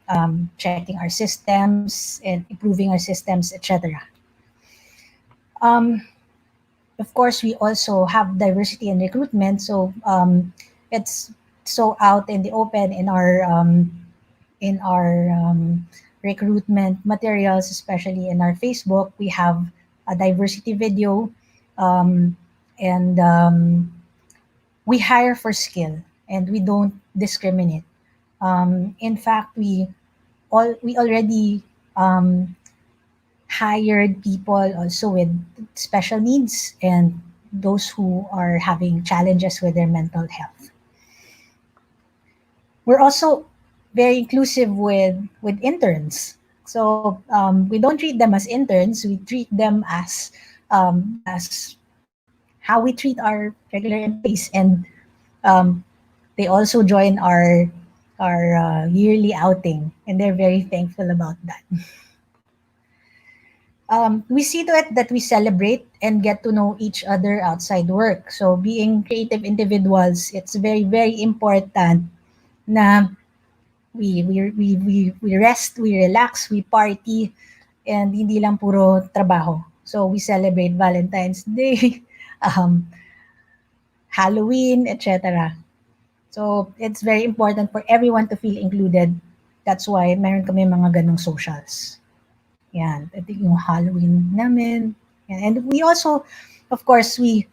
checking our systems and improving our systems, etc. Um, of course, we also have diversity in recruitment, so it's so out in the open in our recruitment materials, especially in our Facebook. We have a diversity video, um, and we hire for skill and we don't discriminate. In fact, we already um, hired people also with special needs and those who are having challenges with their mental health. We're also very inclusive with interns. So we don't treat them as interns. We treat them as how we treat our regular employees, and um, they also join our yearly outing, and they're very thankful about that. We see to it that we celebrate and get to know each other outside work. So being creative individuals, it's very very important na we rest, we relax, we party, and hindi lang puro trabaho. So we celebrate Valentine's Day, um, Halloween, etc. So it's very important for everyone to feel included. That's why meron kami mga ganong socials. Yan, ito yung Halloween namin. Yan. And we also, of course, we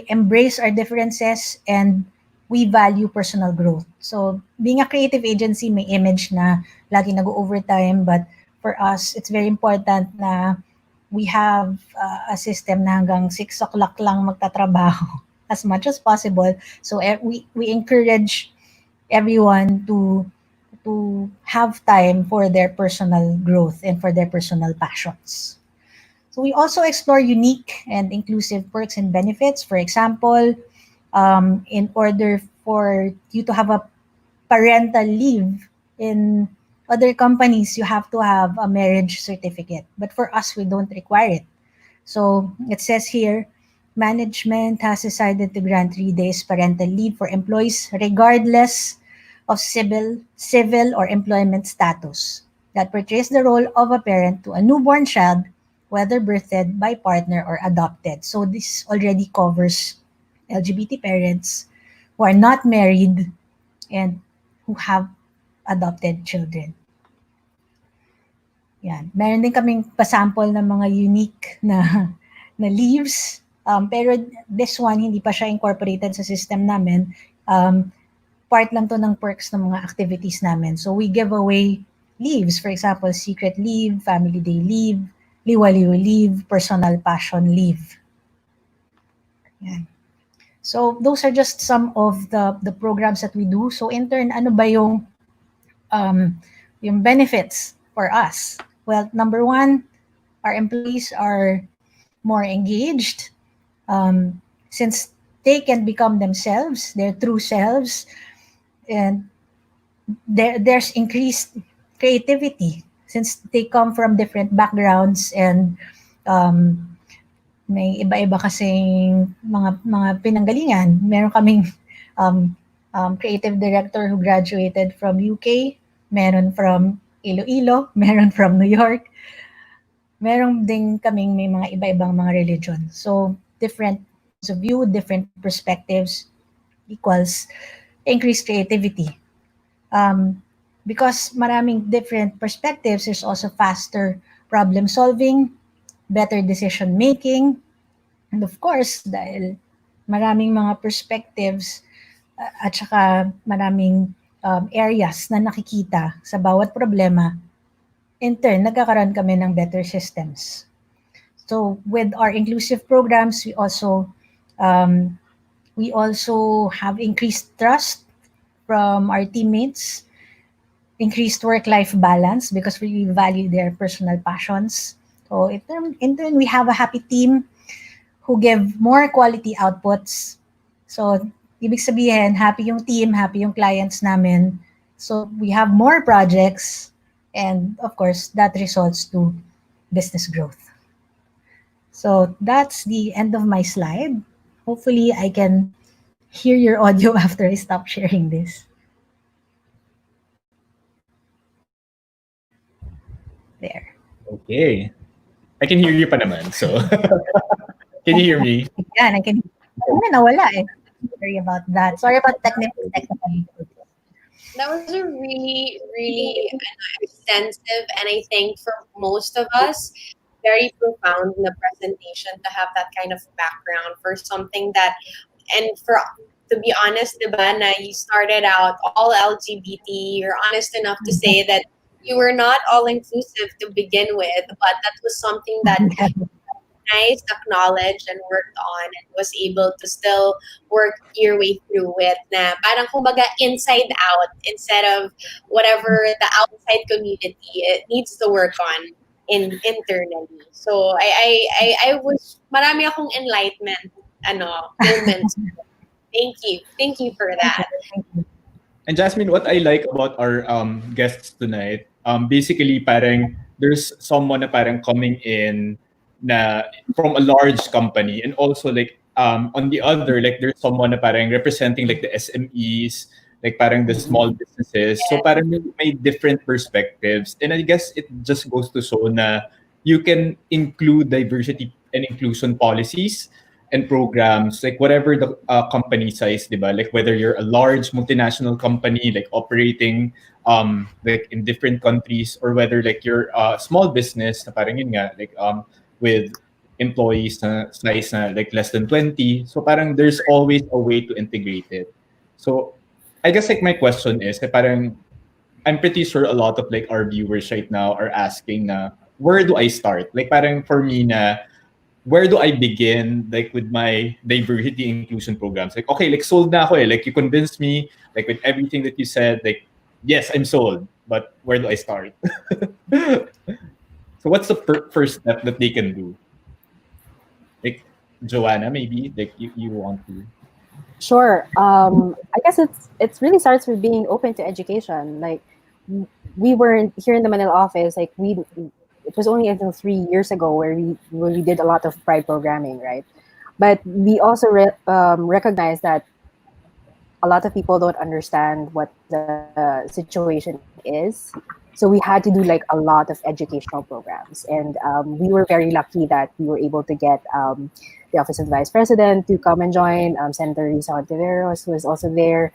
embrace our differences and we value personal growth. So being a creative agency, may image na lagi nag-overtime, but for us, it's very important na we have a system na hanggang 6 o'clock lang magtatrabaho as much as possible. So we encourage everyone to have time for their personal growth and for their personal passions. So we also explore unique and inclusive perks and benefits. For example, in order for you to have a parental leave in other companies, you have to have a marriage certificate. But for us, we don't require it. So it says here, management has decided to grant 3 days parental leave for employees regardless of civil or employment status that portrays the role of a parent to a newborn child, whether birthed by partner or adopted. So this already covers LGBT parents who are not married and who have adopted children. Yan. Meron din kaming pasample ng mga unique na leaves. Pero this one, hindi pa siya incorporated sa system namin. Part lang to ng perks ng mga activities namin. So we give away leaves. For example, secret leave, family day leave, liwaliw leave, personal passion leave. Yan. So those are just some of the programs that we do. So intern, ano ba um, yung benefits for us? Well, number one, our employees are more engaged since they can become themselves, their true selves, and there's increased creativity since they come from different backgrounds and um, may iba-iba kasing mga pinanggalingan. Meron kaming um, creative director who graduated from UK, meron from Iloilo, meron from New York, meron din kaming may mga iba-ibang mga religion. So, different points of view, different perspectives equals increased creativity. Because maraming different perspectives, there's also faster problem solving, better decision making, and of course, dahil maraming mga perspectives at saka maraming areas na nakikita sa bawat problema, in turn, nagkakaroon kami ng better systems. So with our inclusive programs, we also have increased trust from our teammates, increased work-life balance because we value their personal passions. So in turn, we have a happy team who give more quality outputs. So ibig sabihin, happy yung team, happy yung clients namin. So we have more projects and of course, that results to business growth. So that's the end of my slide. Hopefully, I can hear your audio after I stop sharing this. There. Okay. I can hear you pa naman. So, can you hear me? Yan, I can. Ano, nawala eh. Sorry about that. Sorry about technical. That was a really, really extensive, and I think for most of us, very profound in the presentation to have that kind of background for something that, and for to be honest, diba, na you started out all LGBT, you're honest enough to say that you were not all inclusive to begin with, but that was something that recognized, acknowledged, and worked on, and was able to still work your way through it. Na parang kumbaga inside out instead of whatever the outside community it needs to work on internally. So I wish marami akong enlightenment moments. Thank you for that. And Jasmine, what I like about our guests tonight, basically parang there's someone na parang coming in na from a large company, and also like on the other, like there's someone na parang representing like the SMEs, like parang the small businesses. So parang may different perspectives. And I guess it just goes to show na you can include diversity and inclusion policies and programs, like whatever the company size, diba? Like whether you're a large multinational company, like operating like in different countries, or whether like you're a small business, na parang yun nga, like with employees na size na like less than 20. So parang there's always a way to integrate it. So I guess like my question is, parang I'm pretty sure a lot of like our viewers right now are asking na, where do I start? Like parang for me na, where do I begin like with my diversity inclusion programs? Like, okay, like sold na ako eh. Like you convinced me, like with everything that you said, like, yes, I'm sold, but where do I start? So what's the first step that they can do? Like, Joanna, maybe like you want to. Sure. I guess it's really starts with being open to education. Like we weren't here in the Manila office. Like it was only until 3 years ago where we did a lot of pride programming, right? But we also recognize that a lot of people don't understand what the situation is. So we had to do like a lot of educational programs, and we were very lucky that we were able to get the Office of the Vice President to come and join, Senator Risa Ontiveros, who was also there.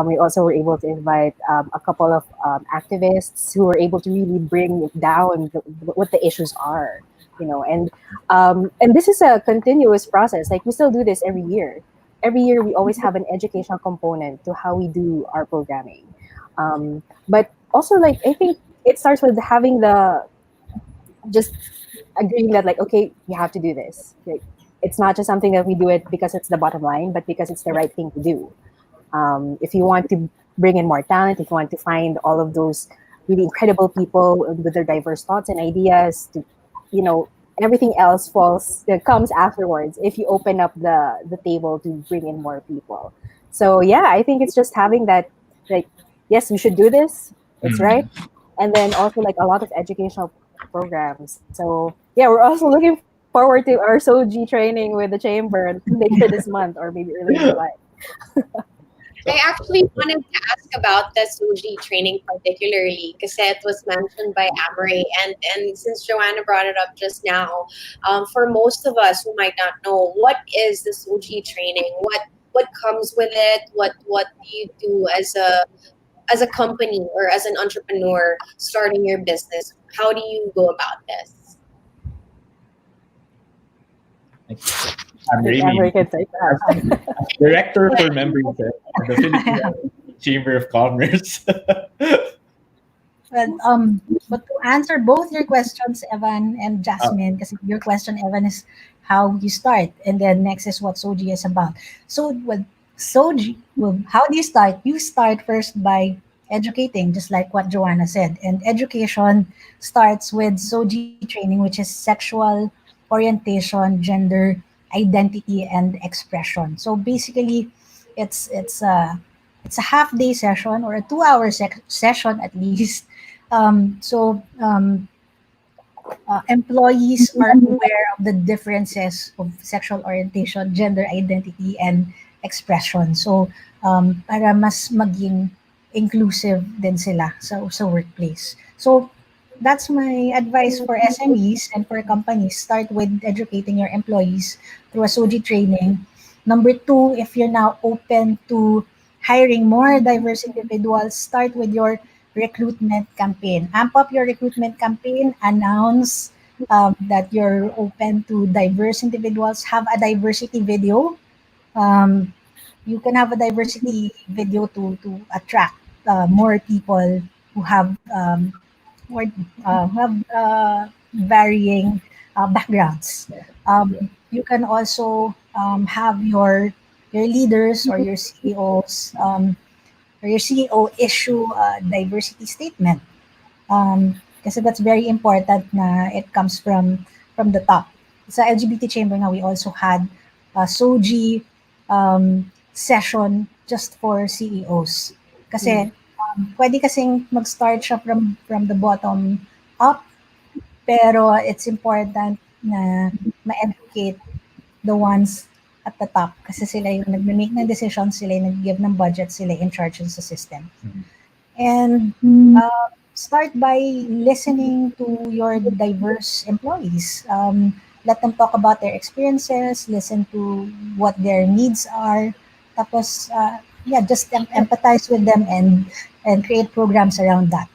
We also were able to invite a couple of activists who were able to really bring down what the issues are, and this is a continuous process. Like we still do this every year. Every year we always have an educational component to how we do our programming. But also, like I think it starts with having the just agreeing that like, okay, you have to do this. Like, it's not just something that we do it because it's the bottom line, but because it's the right thing to do. If you want to bring in more talent, if you want to find all of those really incredible people with their diverse thoughts and ideas, to, you know, everything else falls comes afterwards. If you open up the table to bring in more people, so yeah, I think it's just having that, like, yes, we should do this. It's right, and then also like a lot of educational programs. So yeah, we're also looking forward to our SOG training with the chamber later this month or maybe early in July. I actually wanted to ask about the Suji training particularly because it was mentioned by Amory, and since Joanna brought it up just now, for most of us who might not know, what is the Suji training? What comes with it? What do you do as a company or as an entrepreneur starting your business? How do you go about this? I think Remy, Emery can take As, that. as director for membership of the Philippine Chamber of Commerce. Well, but to answer both your questions, Evan and Uh, Jasmine, because your question, Evan, is how you start, and then next is what Soji is about. So, well, Soji, well, how do you start? You start first by educating, just like what Joanna said, and education starts with Soji training, which is sexual orientation, gender identity, and expression. So basically, it's a half day session or a 2 hour session at least. Employees are aware of the differences of sexual orientation, gender identity, and expression. So, para mas maging inclusive din sila sa workplace. So, that's my advice for SMEs and for companies. Start with educating your employees through a SOGI training. Number two, if you're now open to hiring more diverse individuals, start with your recruitment campaign. Amp up your recruitment campaign, announce that you're open to diverse individuals, have a diversity video. Um, you can have a diversity video to attract more people who have more, who have varying backgrounds. You can also have your leaders or your CEOs or your CEO issue a diversity statement, kasi that's very important na it comes from the top. Sa LGBT chamber nga, we also had a SOGI session just for CEOs. Kasi pwede kasing mag-start siya from the bottom up, pero it's important na ma-educate the ones at the top kasi sila yung nag-make ng decisions, sila yung nag-give ng budget, sila yung in charge sa system. And start by listening to your diverse employees. Let them talk about their experiences, listen to what their needs are. Tapos, yeah, just empathize with them and create programs around that.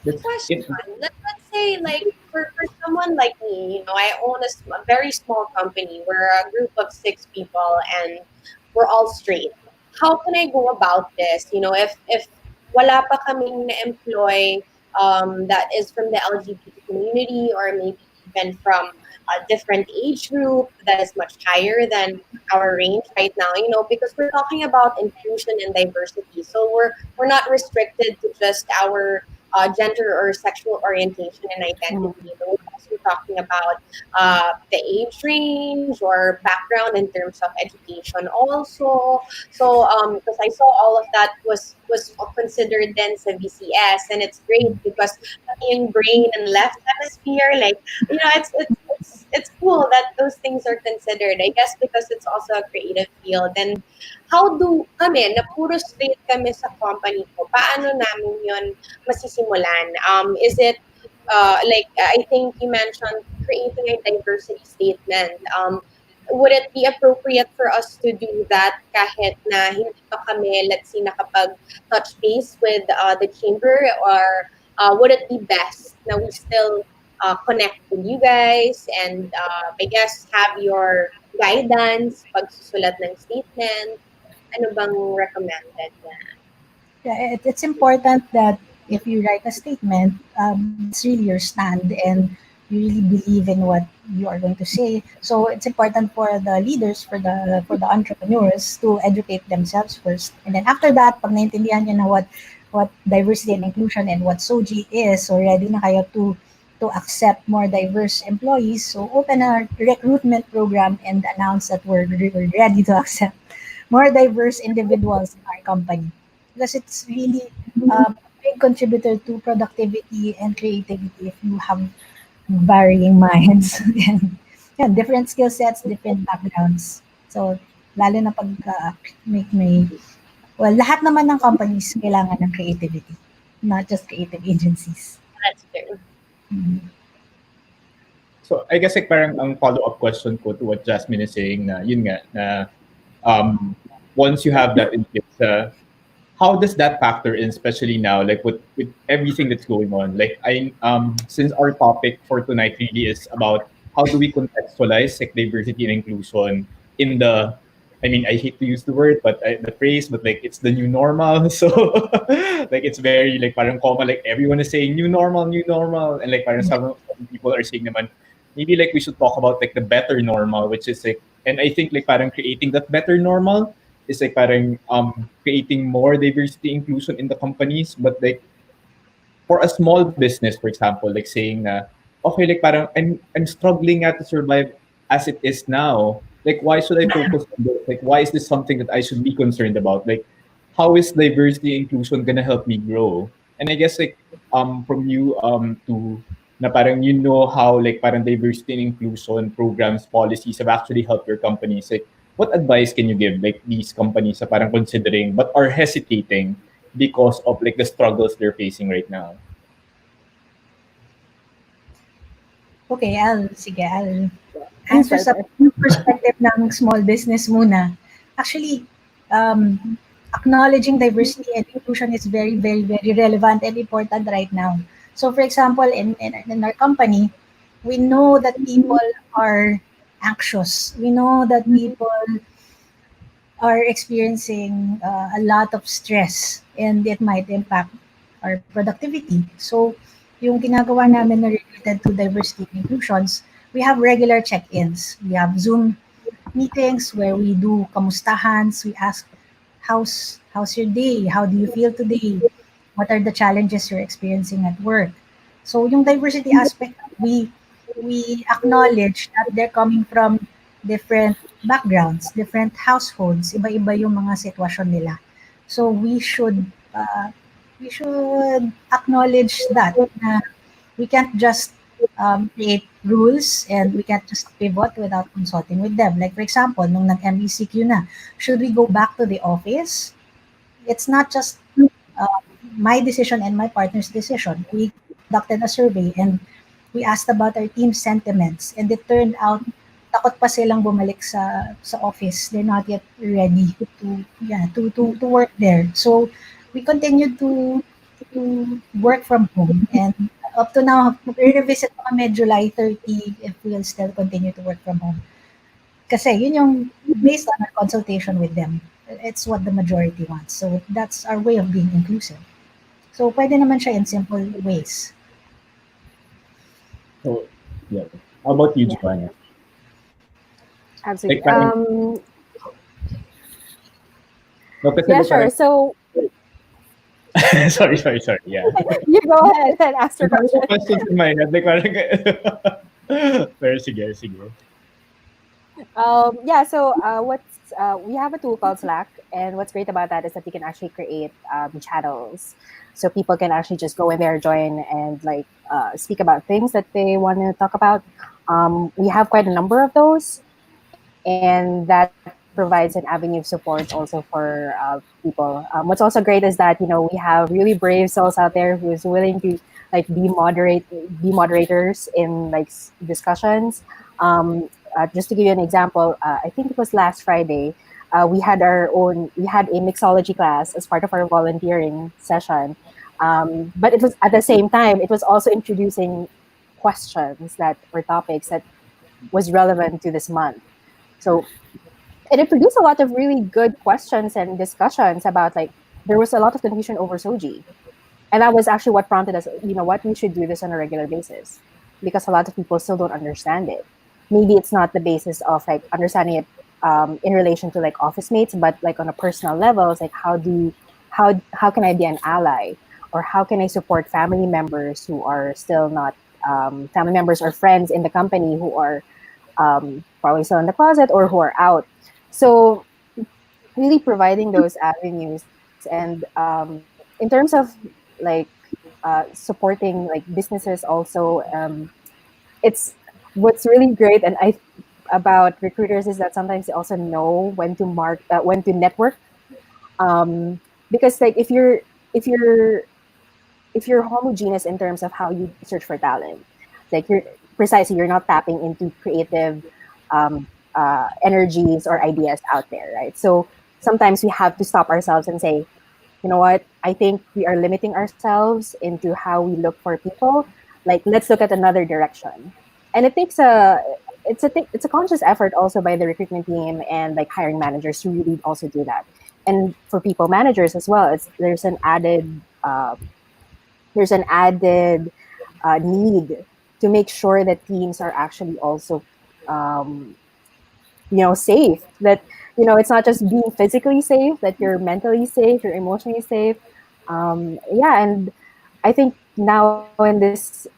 Question. Let's say, like, for someone like me, I own a very small company. We're a group of 6 people, and we're all straight. How can I go about this? If wala pa kaming na-employ that is from the LGBT community, or maybe even from a different age group that is much higher than our range right now, because we're talking about inclusion and diversity. So we're not restricted to just our gender or sexual orientation and identity. But we're also talking about the age range or background in terms of education also. So because I saw all of that was considered then sa VCS, and it's great because yung brain and left hemisphere, like, it's cool that those things are considered. I guess because it's also a creative field. And how do kami, na puro straight kami sa company ko, paano namin yun masisimulan? Is it like I think you mentioned creating a diversity statement? Would it be appropriate for us to do that kahit na hindi pa kami, let's say, nakapag-touch base with the chamber, or would it be best na we still connect with you guys and I guess have your guidance pagsusulat ng statement? Ano bang recommended na? Yeah, it's important that if you write a statement, that's really your stand, and you really believe in what you are going to say. So it's important for the leaders, for the entrepreneurs to educate themselves first, and then after that, pag naintindihan nyo na what diversity and inclusion and what SOGI is, so ready na kayo to accept more diverse employees. So open a recruitment program and announce that we're ready to accept more diverse individuals in our company, because it's really a big contributor to productivity and creativity if you have varying minds and yeah, different skill sets, different backgrounds. So lalo na pag may well, lahat naman ng companies kailangan ng creativity, not just creative agencies. That's true. Mhm. So I guess like parang ang follow-up question ko to what Jasmine is saying na yun nga na um, once you have that in place, how does that factor in, especially now, like with everything that's going on? Like since our topic for tonight really is about how do we contextualize like diversity and inclusion in the, I mean, I hate to use the word, but the phrase, but like it's the new normal. So like it's very like parang common, like everyone is saying new normal, and like parang some people are saying naman maybe like we should talk about like the better normal, which is like, and I think like parang creating that better normal is like parang creating more diversity inclusion in the companies, but like for a small business, for example, like saying na okay, like parang I'm struggling at to survive as it is now. Like why should I focus on this? Like why is this something that I should be concerned about? Like how is diversity and inclusion gonna help me grow? And I guess like from you to na parang you know how like parang diversity and inclusion programs, policies have actually helped your companies. Like what advice can you give like these companies na parang considering but are hesitating because of like the struggles they're facing right now? Okay, I'll You answer start sa first. perspective ng small business muna. Actually, um, acknowledging diversity and inclusion is very, very, very relevant and important right now. So, for example, in our company, we know that people are anxious. We know that people are experiencing a lot of stress, and it might impact our productivity. So, yung ginagawa namin na related to diversity and inclusions, we have regular check-ins. We have Zoom meetings where we do kamustahans. We ask, how's your day? How do you feel today? What are the challenges you're experiencing at work? So yung diversity aspect, we acknowledge that they're coming from different backgrounds, different households, iba-iba yung mga sitwasyon nila. So we should acknowledge that na we can't just create rules, and we can't just pivot without consulting with them. Like for example, nung nag-MBCQ na, should we go back to the office? It's not just uh, my decision and my partner's decision. We conducted a survey and we asked about our team's sentiments, and it turned out takot pa silang bumalik sa office. They're not yet ready to work there. So we continued to work from home, and up to now revisit pa kami July 30 if we'll still continue to work from home. Kasi yun yung based on our consultation with them. It's what the majority wants. So that's our way of being inclusive. So pwede naman siya in simple ways. So yeah. How about you, Yeah, Joanna? absolutely. Like parang no, kasi Yeah, like sure. parang So sorry, yeah. you go ahead and ask your Ang dami question. kong questions in my head, like parang pero sige. Yeah, so we have a tool called Slack, and what's great about that is that you can actually create channels, so people can actually just go in there, join, and like speak about things that they want to talk about. We have quite a number of those, and that provides an avenue of support also for people. What's also great is that we have really brave souls out there who's willing to like be moderators in like discussions. Just to give you an example, I think it was last Friday. We had a mixology class as part of our volunteering session, but it was at the same time it was also introducing questions that were topics that was relevant to this month. So and it produced a lot of really good questions and discussions about like there was a lot of confusion over soji. And that was actually what prompted us, you know what, we should do this on a regular basis, because a lot of people still don't understand it. Maybe it's not the basis of like understanding it in relation to like office mates, but like on a personal level, it's like how can I be an ally, or how can I support family members who are still not family members or friends in the company who are probably still in the closet or who are out. So really providing those avenues. And in terms of like supporting like businesses also, it's what's really great and I about recruiters is that sometimes they also know when to network, because like if you're homogeneous in terms of how you search for talent, like you're not tapping into creative energies or ideas out there, right? So sometimes we have to stop ourselves and say, you know what, I think we are limiting ourselves into how we look for people. Like, let's look at another direction. And it takes it's a conscious effort also by the recruitment team and like hiring managers to really also do that. And for people managers as well, there's an added need to make sure that teams are actually also um, safe, that it's not just being physically safe, that you're mentally safe, you're emotionally safe. Yeah, and I think now in this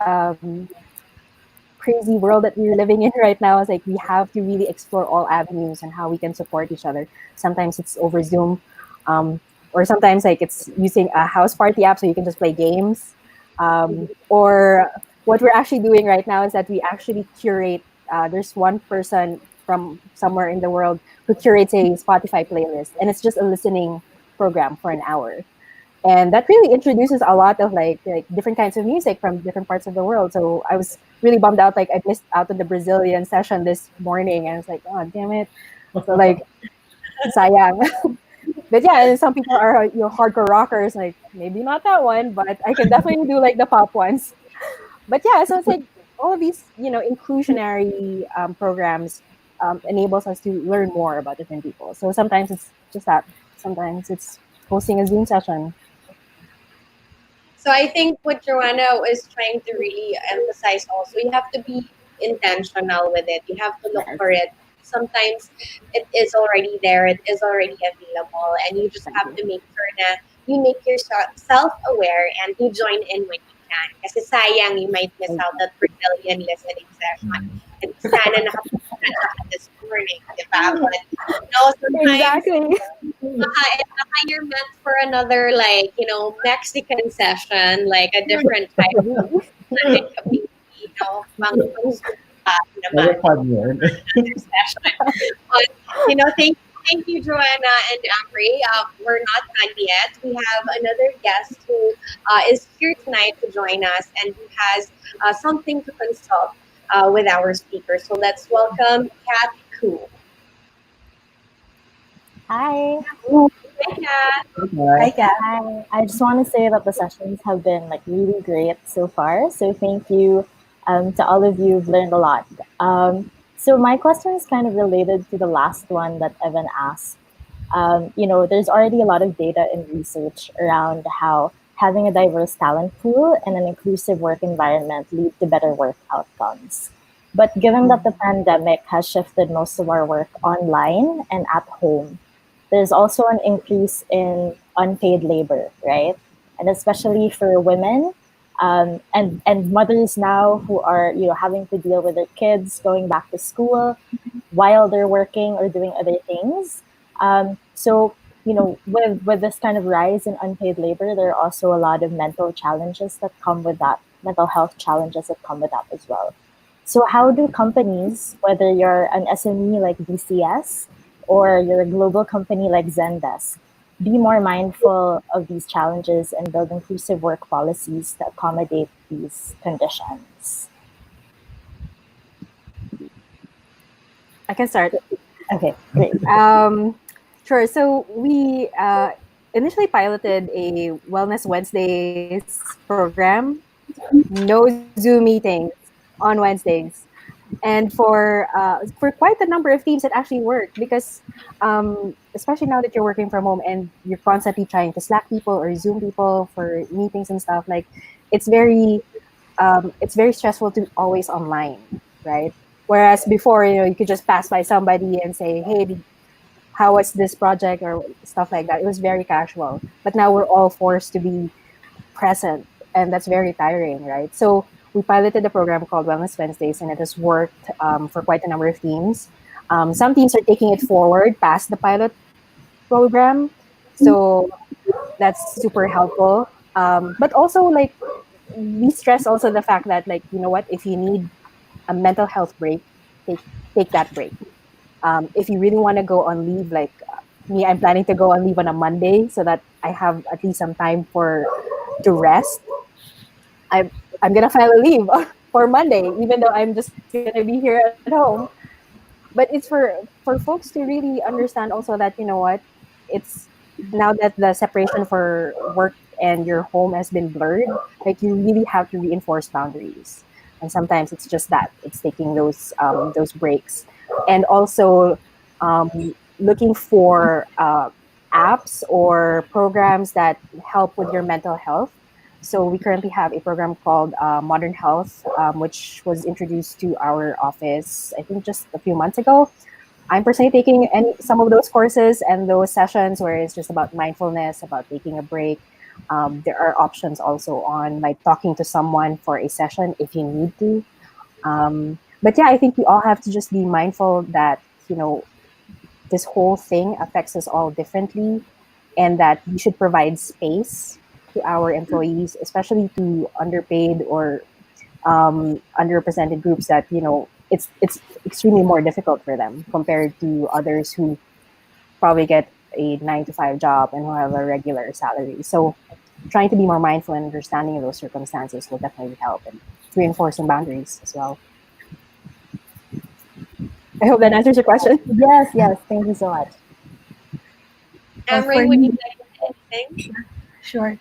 crazy world that we're living in right now, is like we have to really explore all avenues and how we can support each other. Sometimes it's over Zoom, or sometimes like it's using a house party app so you can just play games. Or what we're actually doing right now is that we actually curate. There's one person from somewhere in the world who curates a Spotify playlist, and it's just a listening program for an hour. And that really introduces a lot of like different kinds of music from different parts of the world. So I was really bummed out, like I missed out on the Brazilian session this morning, and it's like, oh damn it. So like, sayang. But yeah, and some people are hardcore rockers, like maybe not that one, but I can definitely do like the pop ones. But yeah, so it's like all of these inclusionary programs enables us to learn more about different people. So sometimes it's just that, sometimes it's hosting a Zoom session. So I think what Joanna is trying to really emphasize also, you have to be intentional with it. You have to look for Yes, it. Sometimes it is already there, it is already available, and you just have exactly. to make sure that you make yourself self-aware and you join in when you can. Kasi sayang, you might miss out that Brazilian listening session. And sana nakapaganda ka this morning, di ba? But sometimes Exactly. and baka you're meant for another, like, Mexican session, like a different type of, like, maybe, pang zumba naman Very fun yun. another session. But, thank you, Joanna and Amri. We're not done yet. We have another guest who is here tonight to join us and who has something to consult with our speaker. So let's welcome Kat Koo. Hi. Hi, Kat. Hi, Okay. Kat. Hi. I just want to say that the sessions have been like really great so far. So thank you to all of you. I've learned a lot. So my question is kind of related to the last one that Evan asked. There's already a lot of data and research around how having a diverse talent pool and an inclusive work environment lead to better work outcomes. But given that the pandemic has shifted most of our work online and at home, there's also an increase in unpaid labor, right? And especially for women and mothers now who are having to deal with their kids going back to school while they're working or doing other things. So with this kind of rise in unpaid labor, there are also a lot of mental challenges that come with that, mental health challenges that come with that as well. So how do companies, whether you're an SME like BCS or you're a global company like Zendesk, be more mindful of these challenges and build inclusive work policies to accommodate these conditions? I can start. Okay, great. Um, sure. So we initially piloted a Wellness Wednesdays program. No Zoom meetings on Wednesdays. And for quite a number of teams, it actually worked because, especially now that you're working from home and you're constantly trying to Slack people or Zoom people for meetings and stuff, like it's very it's very stressful to be always online, right? Whereas before, you could just pass by somebody and say, "Hey, how was this project?" or stuff like that. It was very casual. But now we're all forced to be present, and that's very tiring, right? So we piloted a program called Wellness Wednesdays, and it has worked for quite a number of teams. Some teams are taking it forward past the pilot program, so that's super helpful. But also, like, we stress also the fact that, like, you know what, if you need a mental health break, take take that break. If you really want to go on leave, like me, I'm planning to go on leave on a Monday so that I have at least some time for to rest. I'm gonna file a leave for Monday, even though I'm just gonna be here at home. But it's for folks to really understand also that, you know what, it's now that the separation for work and your home has been blurred, like you really have to reinforce boundaries. And sometimes it's just that it's taking those breaks, and also looking for apps or programs that help with your mental health. So we currently have a program called Modern Health, which was introduced to our office, I think, just a few months ago. I'm personally taking some of those courses and those sessions where it's just about mindfulness, about taking a break. There are options also on like talking to someone for a session if you need to. But yeah, I think we all have to just be mindful that, this whole thing affects us all differently, and that we should provide space to our employees, especially to underpaid or underrepresented groups that, it's extremely more difficult for them compared to others who probably get a 9 to 5 job and who have a regular salary. So trying to be more mindful and understanding of those circumstances will definitely help, and reinforcing boundaries as well. I hope that answers your question. Yes, yes. Thank you so much. Well, Ray, for would you me, like to add anything? sure.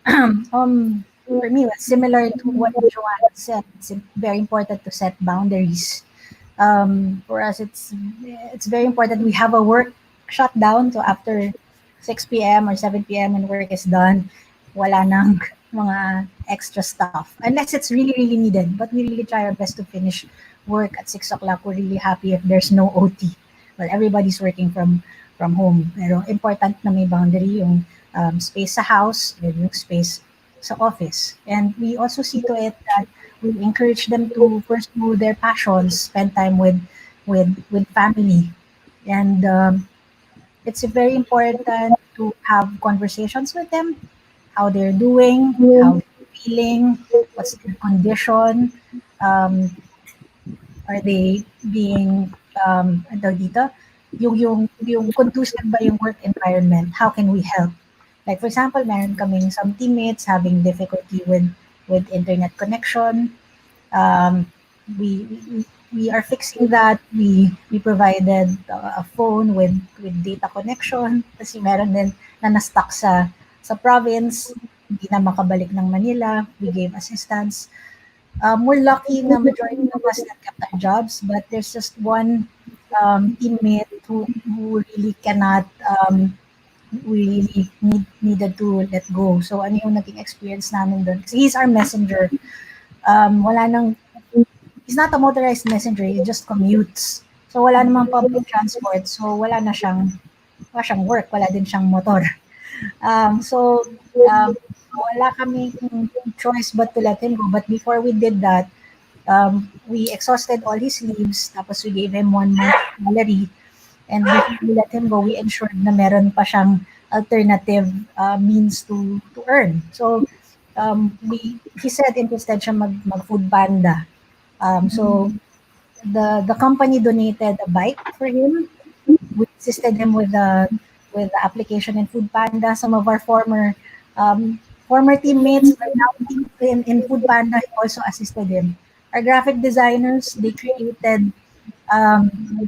For me, it's similar to what Joanna said. It's very important to set boundaries. For us, it's very important we have a work shutdown. So after 6 p.m. or 7 p.m. when work is done, wala nang mga extra stuff. Unless it's really, really needed. But we really try our best to finish work at 6 o'clock. We're really happy if there's no OT. Well, everybody's working from home. Pero important na may boundary yung space sa house and yung space sa office. And we also see to it that we encourage them to pursue their passions, spend time with family, and it's very important to have conversations with them, how they're doing, how they're feeling, what's their condition, um, are they being ano tawag dito? Yung conducive ba yung work environment? How can we help? Like for example, meron kaming some teammates having difficulty with internet connection. Um, we are fixing that. We provided a phone with data connection kasi meron din na na-stuck sa province, hindi na makabalik ng Manila. We gave assistance. We're lucky na majority of us that kept our jobs, but there's just one teammate who really cannot, we really needed to let go. So ano yung naging experience namin doon? Kasi he's our messenger. Wala nang, he's not a motorized messenger, he just commutes. So wala namang public transport, so wala siyang work, wala din siyang motor. So wala kaming choice but to let him go. But before we did that, we exhausted all his leaves, tapos we gave him 1 month salary. And before we let him go, we ensured na meron pa siyang alternative means to earn. So he said interested siya mag food panda. So the company donated a bike for him. We assisted him with the application in Food Panda. Some of our former teammates are now in Food Panda also assisted him. Our graphic designers, they created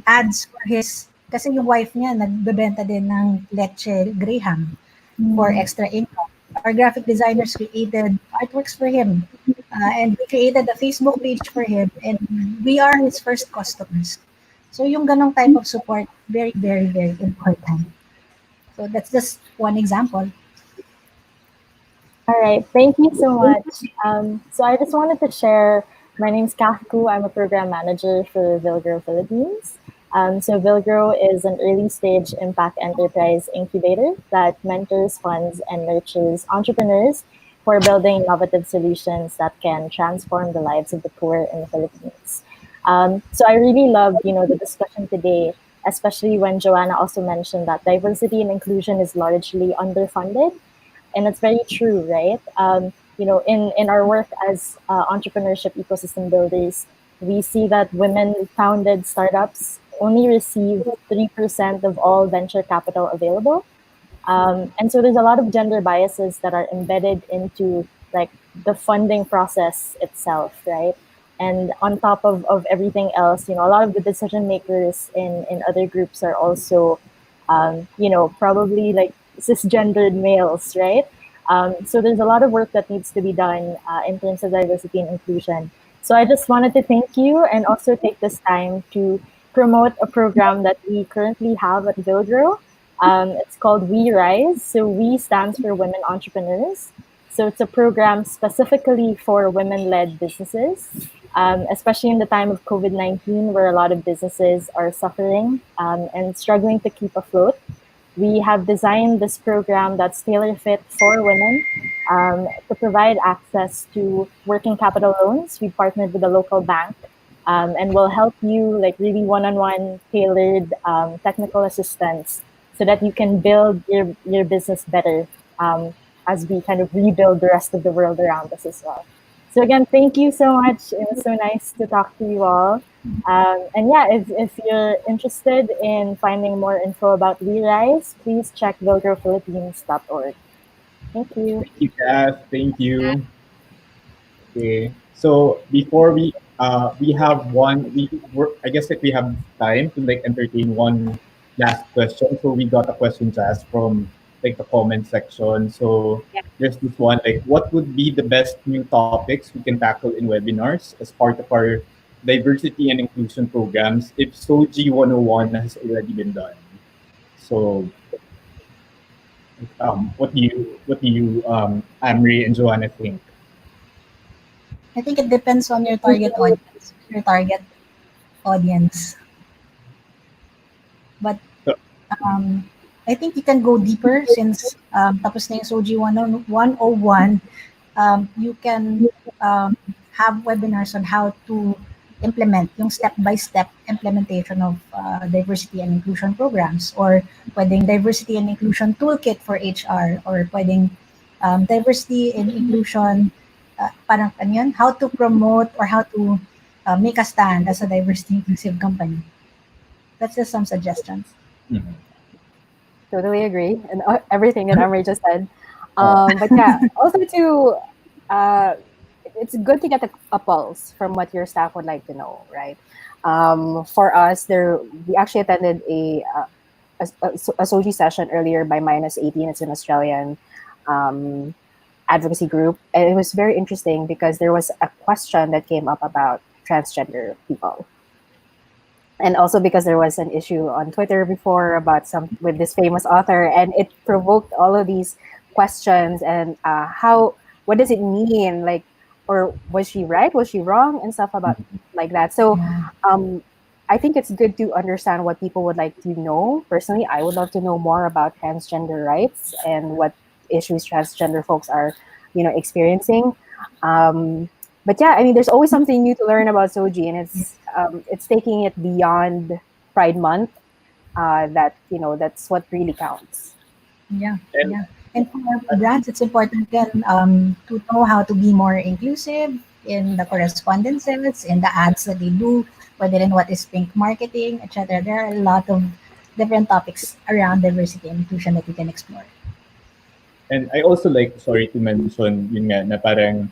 ads for his, kasi yung wife niya nagbebenta din ng leche Graham for extra income. Our graphic designers created artworks for him And we created a Facebook page for him, and we are his first customers. So yung ganong type of support, very, very, very important. So that's just one example. All right, thank you so much. So I just wanted to share. My name's Kafku. I'm a program manager for Vilgrow Philippines. So Vilgrow is an early stage impact enterprise incubator that mentors, funds, and nurtures entrepreneurs who are building innovative solutions that can transform the lives of the poor in the Philippines. So I really loved, the discussion today, especially when Joanna also mentioned that diversity and inclusion is largely underfunded, and it's very true, right? In our work as entrepreneurship ecosystem builders, we see that women-founded startups only receive 3% of all venture capital available, and so there's a lot of gender biases that are embedded into like the funding process itself, right? And on top of everything else, a lot of the decision makers in other groups are also, probably like cisgendered males, right? So there's a lot of work that needs to be done in terms of diversity and inclusion. So I just wanted to thank you and also take this time to promote a program that we currently have at Vilgrow. It's called We Rise. So We stands for Women Entrepreneurs. So it's a program specifically for women-led businesses, especially in the time of COVID-19, where a lot of businesses are suffering and struggling to keep afloat. We have designed this program that's tailor fit for women to provide access to working capital loans. We partnered with a local bank and will help you like really one-on-one tailored technical assistance so that you can build your business better as we kind of rebuild the rest of the world around us as well. So again, thank you so much. It was so nice to talk to you all. And yeah, if you're interested in finding more info about WeRise, please check vilgrowphilippines.org. Thank you. Thank you, Kath. Thank you. Okay. So before we have I guess like we have time to like entertain one last question. So we got a question to ask from like the comment section. So Yeah. there's this one like what would be the best new topics we can tackle in webinars as part of our diversity and inclusion programs if SOGI 101 has already been done. So what do you Amri and Joanna think? I think it depends on your target audience, your target audience. But So, I think you can go deeper since tapos na yung SOGI 101. You can have webinars on how to implement yung step-by-step implementation of diversity and inclusion programs, or pwedeng diversity and inclusion toolkit for HR, or pwedeng diversity and inclusion parang ano yun, how to promote or how to make a stand as a diversity inclusive company. That's just some suggestions. mhm. Totally agree, and everything that Amri just said. But yeah, also to it's good to get a pulse from what your staff would like to know, right? For us, we actually attended a SOGI session earlier by Minus 18. It's an Australian advocacy group, and it was very interesting because there was a question that came up about transgender people, and also because there was an issue on Twitter before about some with this famous author, and it provoked all of these questions and what does it mean, like, or was she right, was she wrong, and stuff about like that. So I think it's good to understand what people would like to know. Personally, I would love to know more about transgender rights and what issues transgender folks are, experiencing. But yeah, I mean, there's always something new to learn about Soji, and it's taking it beyond Pride Month. That's what really counts. Yeah, And yeah. And for brands, it's important then to know how to be more inclusive in the correspondences, in the ads that they do, whether in what is pink marketing, etc. There are a lot of different topics around diversity and inclusion that we can explore. And I also like, sorry to mention, yun nga, na parang,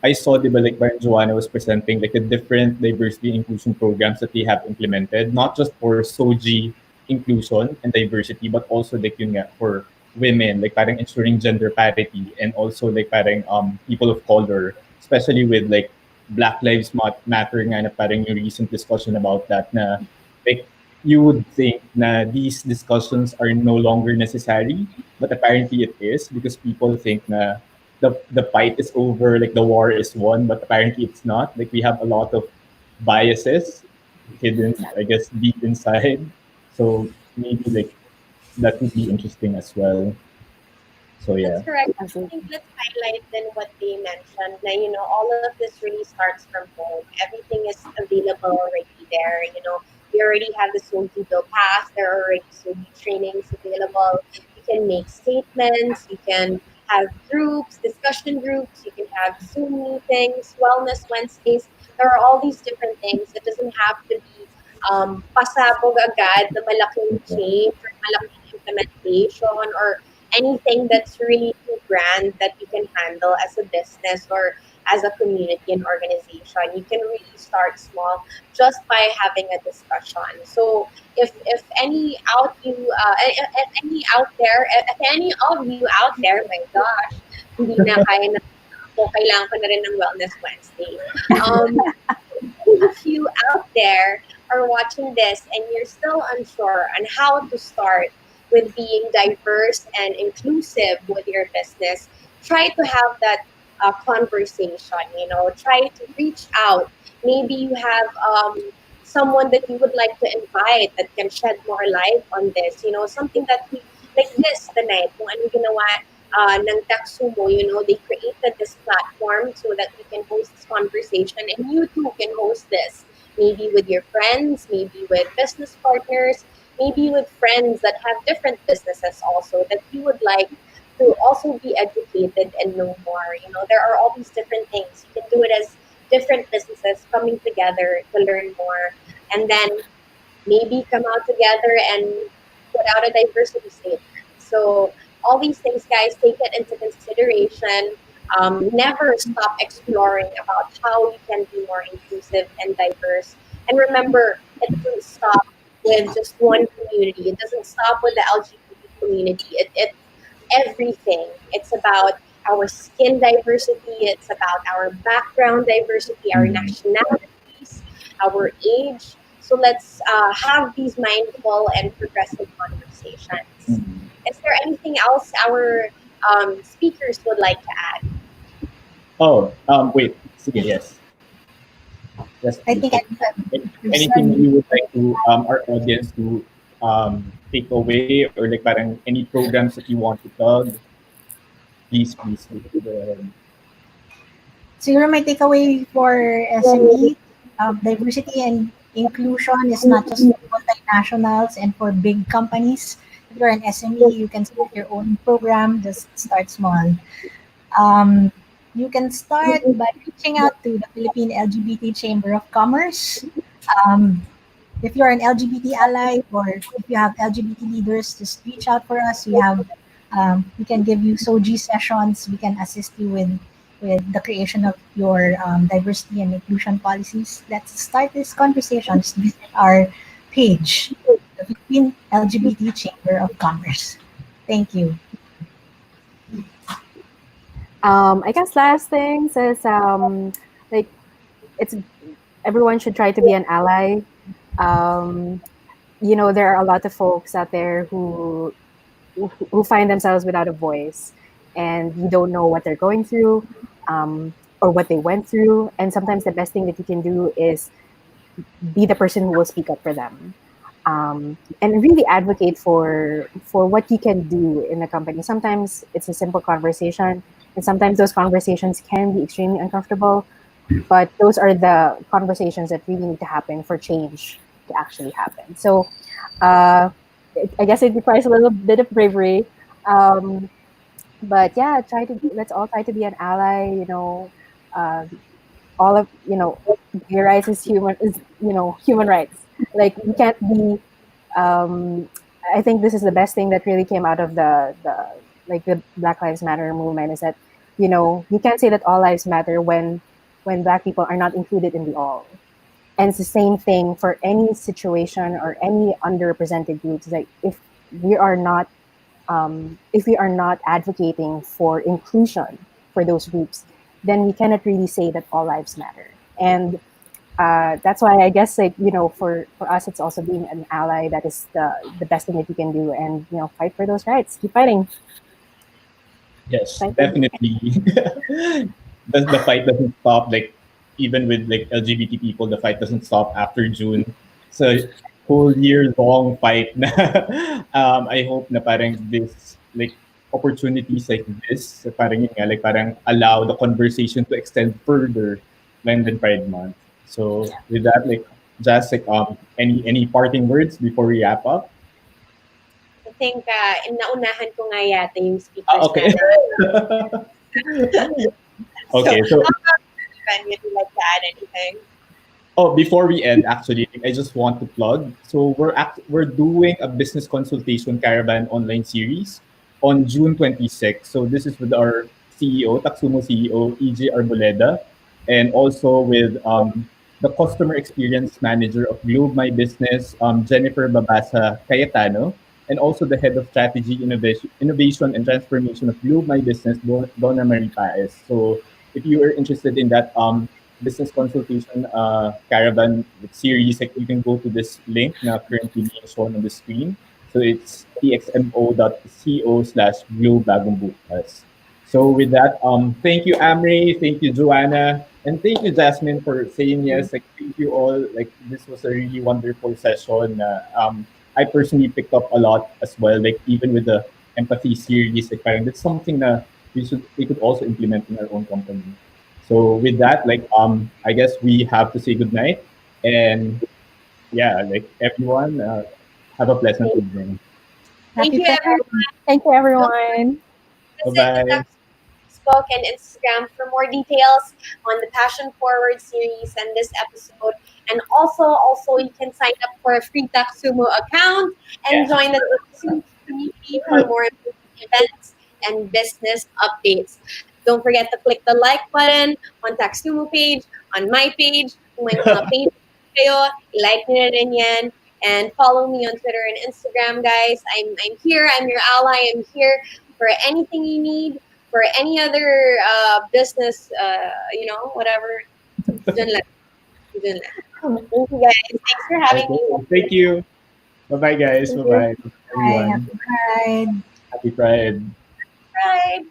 I saw, di ba, like, parang Joanna was presenting, like, the different diversity and inclusion programs that they have implemented, not just for SOGI inclusion and diversity, but also, like, yun nga, for women, like, parang ensuring gender parity, and also, like, parang, people of color. especially with like Black Lives Matter nga na parang yung recent discussion about that na like you would think na these discussions are no longer necessary, but apparently it is because people think na the fight is over, like the war is won, but apparently it's not. Like we have a lot of biases hidden, I guess, deep inside. So maybe like that would be interesting as well. So That's yeah. correct. I think Absolutely. let's highlight then what they mentioned. Now, all of this really starts from home. Everything is available already there. We already have the Soul to Bill Pass. There are already Soul trainings available. You can make statements. You can have groups, discussion groups. You can have Zoom meetings, Wellness Wednesdays. There are all these different things. It doesn't have to be pasabog agad na malaking change or malaking implementation or anything that's really too grand that you can handle as a business or as a community and organization. You can really start small just by having a discussion. So if any out you if any out there if any of you out there, my gosh, hindi na kaya na ako, kailangan ko na rin ng Wellness Wednesday. Um, if you out there are watching this and you're still unsure on how to start with being diverse and inclusive with your business, try to have that conversation. Try to reach out. Maybe you have someone that you would like to invite that can shed more light on this. Something that we like this the night kung ano ginawa ng Taxumo, they created this platform so that we can host this conversation and you too can host this. Maybe with your friends, maybe with business partners, maybe with friends that have different businesses also that you would like to also be educated and know more. There are all these different things. You can do it as different businesses coming together to learn more and then maybe come out together and put out a diversity statement. So all these things, guys, take it into consideration. Never stop exploring about how you can be more inclusive and diverse. And remember, it doesn't stop with just one community. It doesn't stop with the LGBT community. It's everything. It's about our skin diversity. It's about our background diversity, our nationalities, our age. So let's have these mindful and progressive conversations. Is there anything else our speakers would like to add? Oh, wait. Sige, yes. Yes, I please. think Like, there's anything an you would like to our audience to take away or like parang any programs that you want to plug, please go ahead. Siguro my takeaway for SME, diversity and inclusion is not just for multinationals and for big companies. If you're an SME, you can start your own program, just start small. Um, you can start by reaching out to the Philippine LGBT Chamber of Commerce. Um, if you're an LGBT ally or if you have LGBT leaders, just reach out for us. We can give you SOG sessions. We can assist you with the creation of your diversity and inclusion policies. Let's start this conversation. Just visit our page, the Philippine LGBT Chamber of Commerce. Thank you. I guess last things is like it's everyone should try to be an ally. Um, there are a lot of folks out there who find themselves without a voice, and you don't know what they're going through, or what they went through. And sometimes the best thing that you can do is be the person who will speak up for them, and really advocate for what you can do in the company. Sometimes it's a simple conversation, and sometimes those conversations can be extremely uncomfortable, but those are the conversations that really need to happen for change to actually happen. So I guess it requires a little bit of bravery, um, but yeah, let's all try to be an ally. Uh, all of gay rights is human rights. Like we can't be. Um, I think this is the best thing that really came out of the Black Lives Matter movement is that you can't say that all lives matter when Black people are not included in the all. And it's the same thing for any situation or any underrepresented groups. Like we are not if we are not advocating for inclusion for those groups, then we cannot really say that all lives matter. And that's why I guess, like, for us, it's also being an ally. That is the best thing that you can do, and fight for those rights. Keep fighting. Yes, Fight for those rights. definitely. The fight doesn't stop. Like even with like LGBT people, the fight doesn't stop after June. It's a whole year long fight. Na, I hope na parang this like opportunities like this, parang yun nga, like parang allow the conversation to extend further than Pride Month. So with that, like just like any parting words before we wrap up? I think naunahan ko nga yata yung speakers Okay. natin. So, Okay, so how about you, Ben? Would you like to add anything? oh, before we end, actually, I just want to plug. So we're doing a business consultation caravan online series on June 26th. So this is with our CEO, Taxumo CEO, EJ Arboleda, and also with the customer experience manager of Globe My Business, Jennifer Babasa Cayetano, and also the head of strategy, innovation and transformation of Globe My Business, Donna Marie Paez. So if you are interested in that business consultation caravan series, like you can go to this link now currently being shown on the screen. So it's txmo.co/globagumbukas. So with that, thank you Amri, thank you Joanna, and thank you Jasmine for saying yes. Like thank you all. Like this was a really wonderful session. I personally picked up a lot as well. Like even with the empathy series, like parang that's something that we could also implement in our own company. So with that, like I guess we have to say goodnight, and yeah, like everyone, have a pleasant evening. Thank Happy you, Pride. everyone. Thank you, Don't everyone. Bye visit the bye. Facebook and Instagram for more details on the Passion Forward series and this episode. And also you can sign up for a free Taxumo account and Yeah. join the Taxumo community for more events and business updates. Don't forget to click the like button on Taxumo page, on my page, kung may mga page kayo, like nyo na rin yan. And follow me on Twitter and Instagram, guys. I'm here. I'm your ally. I'm here for anything you need, for any other business, whatever. Dun lang. Dun lang. Thank you guys. Thanks for having Okay. me. Thank you. Bye bye, guys. Bye Thank you. bye, Bye. everyone. Happy Pride. Happy Pride. Bye.